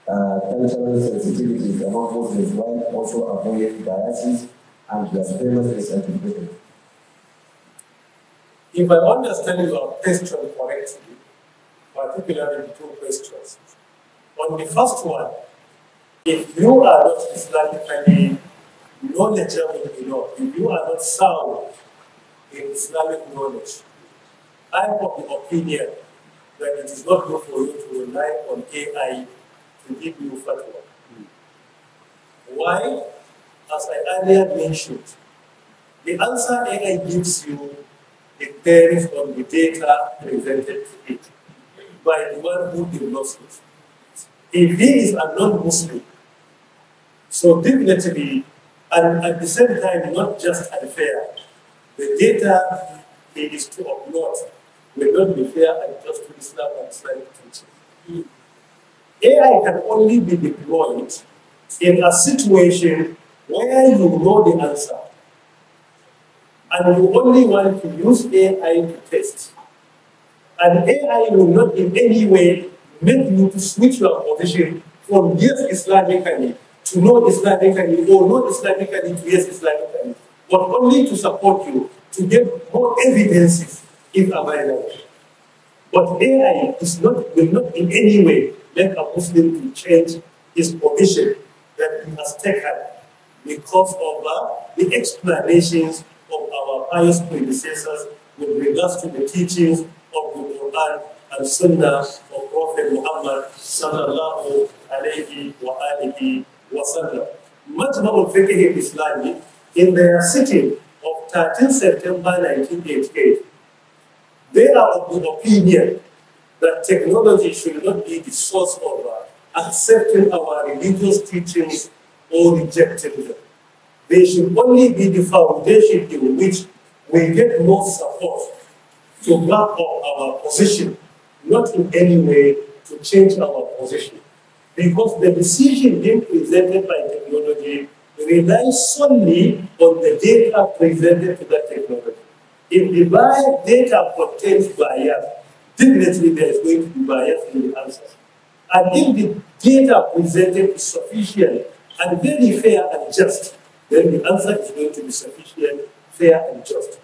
cultural sensitivities among Muslims while also avoiding biases and blasphemous misinterpretation? If I understand your question correctly, particularly the two questions, on the first one, if you are not Islamically knowledgeable enough, if you are not sound in Islamic knowledge, I am of the opinion that it is not good for you to rely on AI to give you fatwa. Why? As I earlier mentioned, the answer AI gives you depends on the data presented to it by the one who develops it. If he is a non-Muslim, so definitely, and at the same time, not just unfair, the data he is to upload will not be fair and just to Islam and Islamic teaching. AI can only be deployed in a situation where you know the answer and you only want to use AI to test. And AI will not in any way make you to switch your position from yes Islamically to no Islamically or no Islamically to yes Islamically, but only to support you to get more evidences if available. But AI will not in any way make a Muslim to change his position that he has taken because of the explanations of our pious predecessors with regards to the teachings of the Quran and Sunnah of Prophet Muhammad sallallahu alayhi wa alihi wa sallam. Majma' al-Fiqh Islami, in their sitting of 13 September 1988, they are of the opinion that technology should not be the source of accepting our religious teachings or rejecting them. They should only be the foundation in which we get more support to back up our position, not in any way to change our position. Because the decision being presented by technology relies solely on the data presented to that technology. If the data contains bias, definitely there is going to be bias in the answers. And if the data presented is sufficient and very fair and just, then the answer is going to be sufficient, fair and just.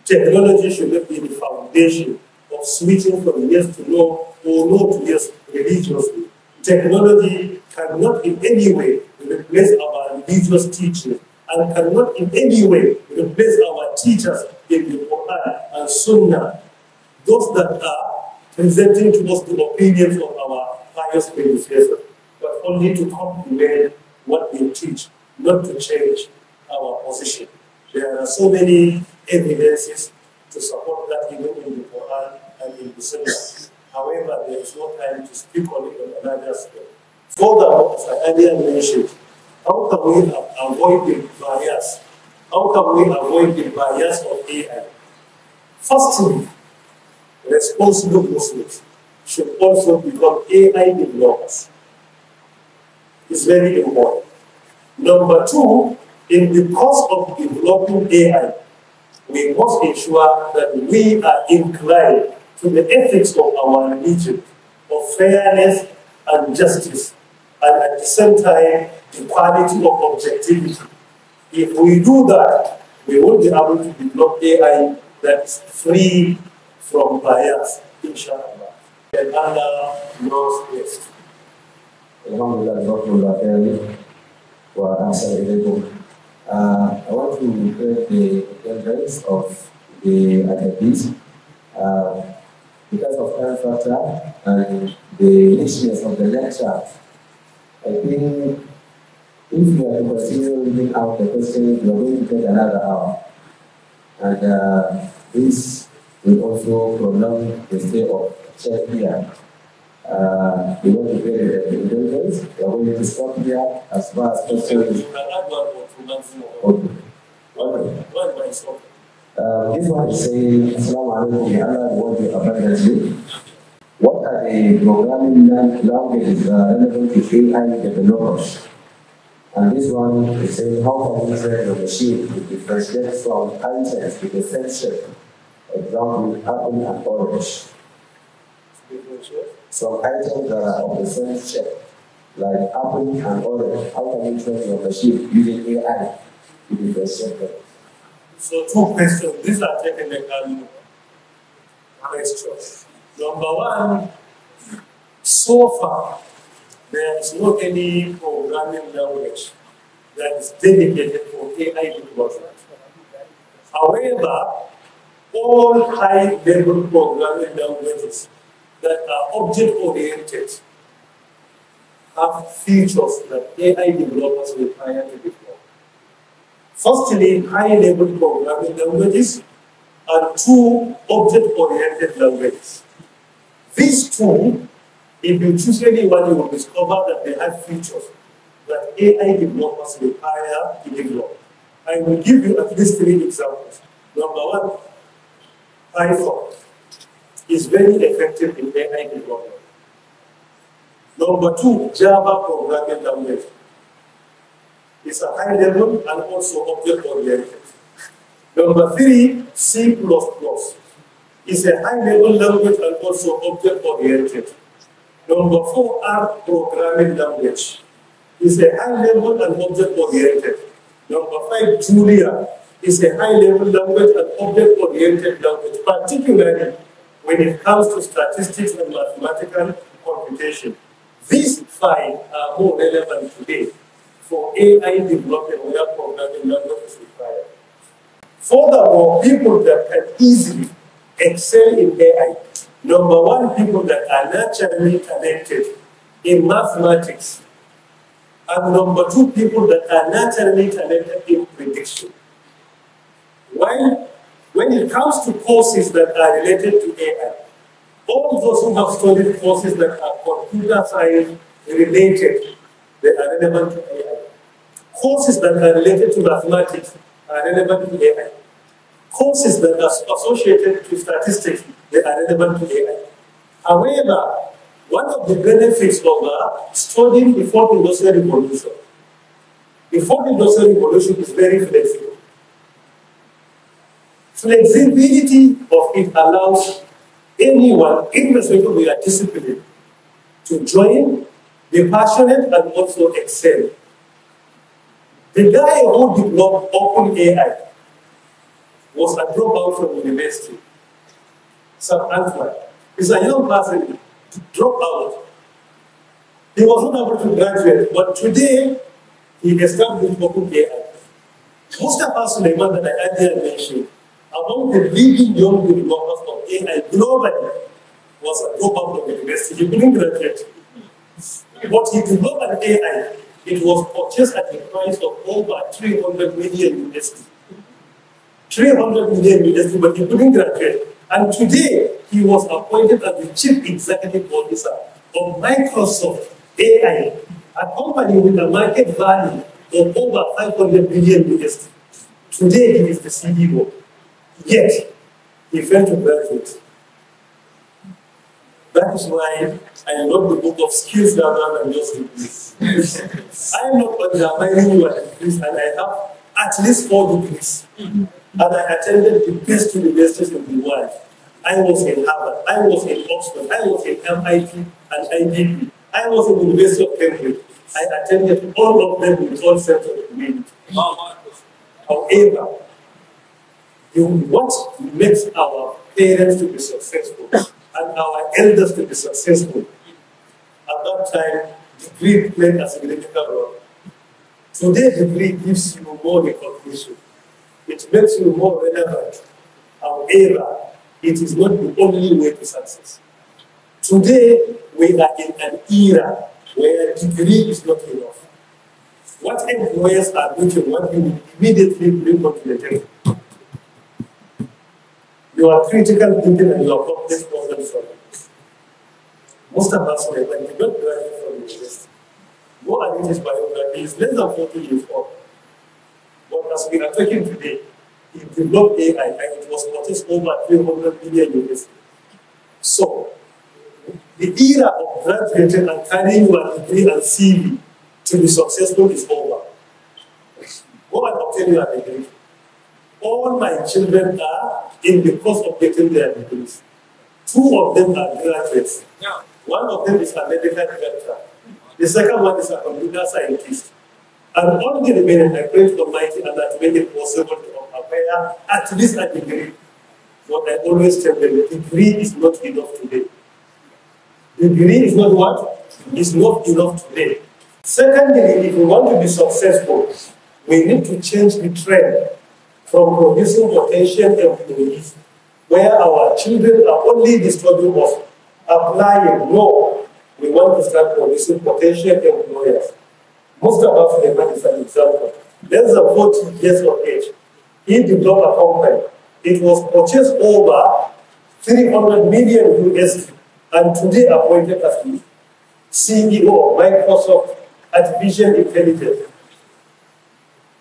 Technology should not be the foundation of switching from yes to no or no to yes religiously. Technology cannot in any way replace our religious teachings and cannot in any way replace our teachers in the Quran and Sunnah, those that are presenting to us the opinions of our pious predecessors, but only to complement what they teach, not to change our position. There are so many evidences to support that even in the Quran and in the Sunnah. However, there is no time to speak on it on another scale. Furthermore, as I earlier mentioned, how can we avoid the bias? How can we avoid the bias of AI? Firstly, responsible Muslims should also become AI developers. It's very important. Number two, in the course of developing AI, we must ensure that we are inclined to the ethics of our religion, of fairness and justice, and at the same time, the quality of objectivity. If we do that, we will be able to develop AI that is free from bias, inshallah. And Allah knows best. I want to request the attendance of the attendees. because of time factor and the richness of the lecture, I think if you are to continue reading out the questions, you are going to get another hour. And this will also prolong the stay of chair here. We want to get the indulgence. We are going to stop here as far as questions. Okay. This one is saying, Assalamu alaikum, Allah reward you abundantly. What are the programming languages relevant to AI developers? And this one is saying, how can we train the machine to differentiate from items with the same shape? Example, apple and orange. Some items that are of the same shape, like apple and orange, how can we train your machine using AI to differentiate them? So, two questions. These are technical questions. Number one, so far, there is not any programming language that is dedicated for AI development. However, all high-level programming languages that are object-oriented have features that AI developers require to develop. Firstly, high-level programming languages are two object-oriented languages. These two, if you choose any one, you will discover that they have features that AI developers require to develop. I will give you at least 3 examples. Number one, Python is very effective in AI development. Number two, Java programming language. It's a high level and also object-oriented. Number three, C++ is a high-level language and also object-oriented. Number four, R programming language is a high-level and object-oriented. Number five, Julia is a high-level language and object-oriented language, particularly when it comes to statistics and mathematical computation. These five are more relevant today for AI development where programming language is required. Furthermore, people that can easily excel in AI. Number one, people that are naturally talented in mathematics. And number two, people that are naturally talented in prediction. While when it comes to courses that are related to AI, all those who have studied courses that are computer science related, they are relevant to AI. Courses that are related to mathematics are relevant to AI. Courses that are associated to statistics, they are relevant to AI. However, one of the benefits of studying the fourth industrial revolution, the fourth industrial revolution is very flexible. Flexibility of it allows anyone, irrespective of their discipline, to join, be passionate, and also excel. The guy who developed OpenAI was a dropout from university. Some answer. He's a young person to drop out. He was not able to graduate, but today he established OpenAI. Mustafa Suleiman that I earlier mentioned, among the leading young developers of AI globally, was a dropout from university. He couldn't graduate. But he developed an AI. It was purchased at the price of over 300 million USD. 300 million USD, but he couldn't graduate. And today, he was appointed as the Chief Executive Officer of Microsoft AI, a company with a market value of over 500 billion USD. Today, he is the CEO. Yet, he failed to graduate. That is why I love the book of skills rather than just degrees. I am not undermining you at degrees, and I have at least 4 degrees. And I attended the best universities in the world. I was in Harvard, I was in Oxford, I was in MIT and IDP, I was in the University of Cambridge. I attended all of them with all sense of humility. However, what makes our parents to be successful and our elders to be successful, at that time, degree played a significant role. Today, degree gives you more recognition. It makes you more relevant. However, it is not the only way to success. Today, we are in an era where degree is not enough. What employers are looking, what you immediately bring onto the table. Your critical thinking and your complex problem solving. Most of us, when we don't graduate from university, go and read his biography, he's less than 40 years old. But as we are talking today, he developed AI and it was purchased over 300 million units. So, the era of graduating and carrying your degree and CV to be successful is over. Go and obtain your degree. All my children are in the course of getting their degrees. 2 of them are graduates. Yeah. 1 of them is a medical doctor. The second one is a computer scientist. And all the remaining, I pray to Almighty Allah to make it possible to acquire at least a degree. What I always tell them, degree is not enough today. Degree is not what? Is not enough today. Secondly, if we want to be successful, we need to change the trend from producing potential employees, where our children are only the struggle of applying. No, we want to start producing potential employers. Most of us have is an example. Less than 40 years of age, he developed a company. It was purchased over 300 million USD, and today appointed as the CEO of Microsoft Artificial Intelligence.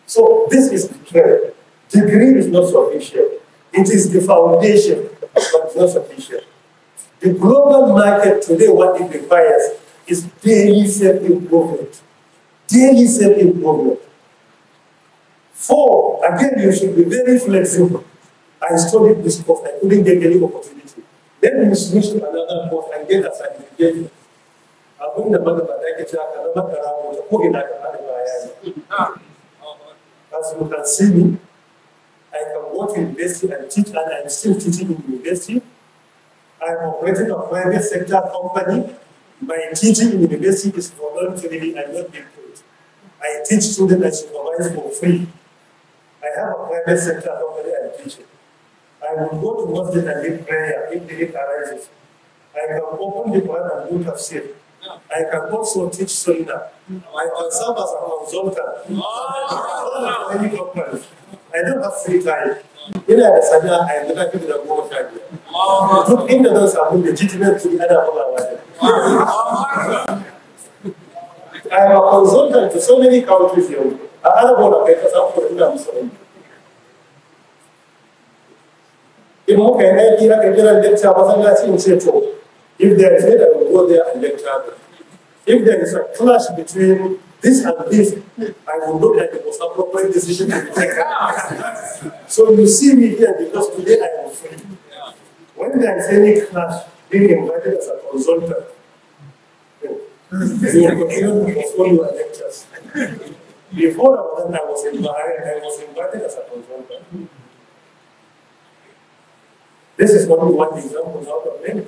So this is the trend. Degree is not sufficient. It is the foundation, but it's not sufficient. The global market today, what it requires is daily self-improvement. Daily self-improvement. 4, again, you should be very flexible. I studied this course, I couldn't get any opportunity. Then you switch to another course and get a certification. As you can see me, I can go to university and teach, and I'm still teaching in university. I'm operating a private sector company. My teaching in university is voluntary and not being paid. I teach students and supervise for free. I have a private sector company I'm teaching. I will go to Masjid and lead prayer if the need arises. I can open the Quran and do tafsir. I can also teach Sunnah. I can serve as a consultant. I don't have free time. Ina da sana'a a yanzu na fi da 15. Duk inda zan samu legitimate kuɗi ana bugawa da. I am a consultant to so many countries here. A Arab kai kasa ko ina musulmi. In muka yi aiki aka kira lecture masallaci in ce to, if there is need, I will go there and lecture. If there is a clash between this and this, I will look at the most appropriate decision to be taken. So you see me here because today I am free. When there is any clash, being invited as a consultant, you will continue to follow your lectures. Before I was invited as a consultant. This is only one example out of many.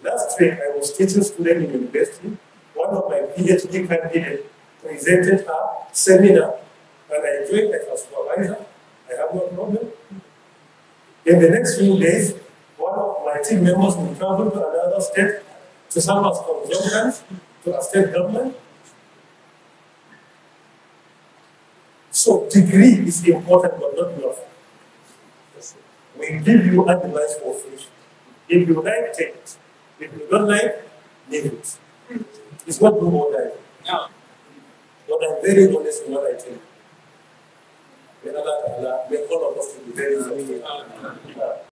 Last week, I was teaching students in university. One of my PhD candidates presented a seminar, and I joined as a supervisor. I have no problem. In the next few days, one of my team members will travel to another state to serve as consultants to a state government. So degree is important, but not enough. We give you advice for free. If you like, take it. If you don't like, leave it. It's not good or die. No. But I'm very honest in what I tell you. May Allah, may all of us be very honest.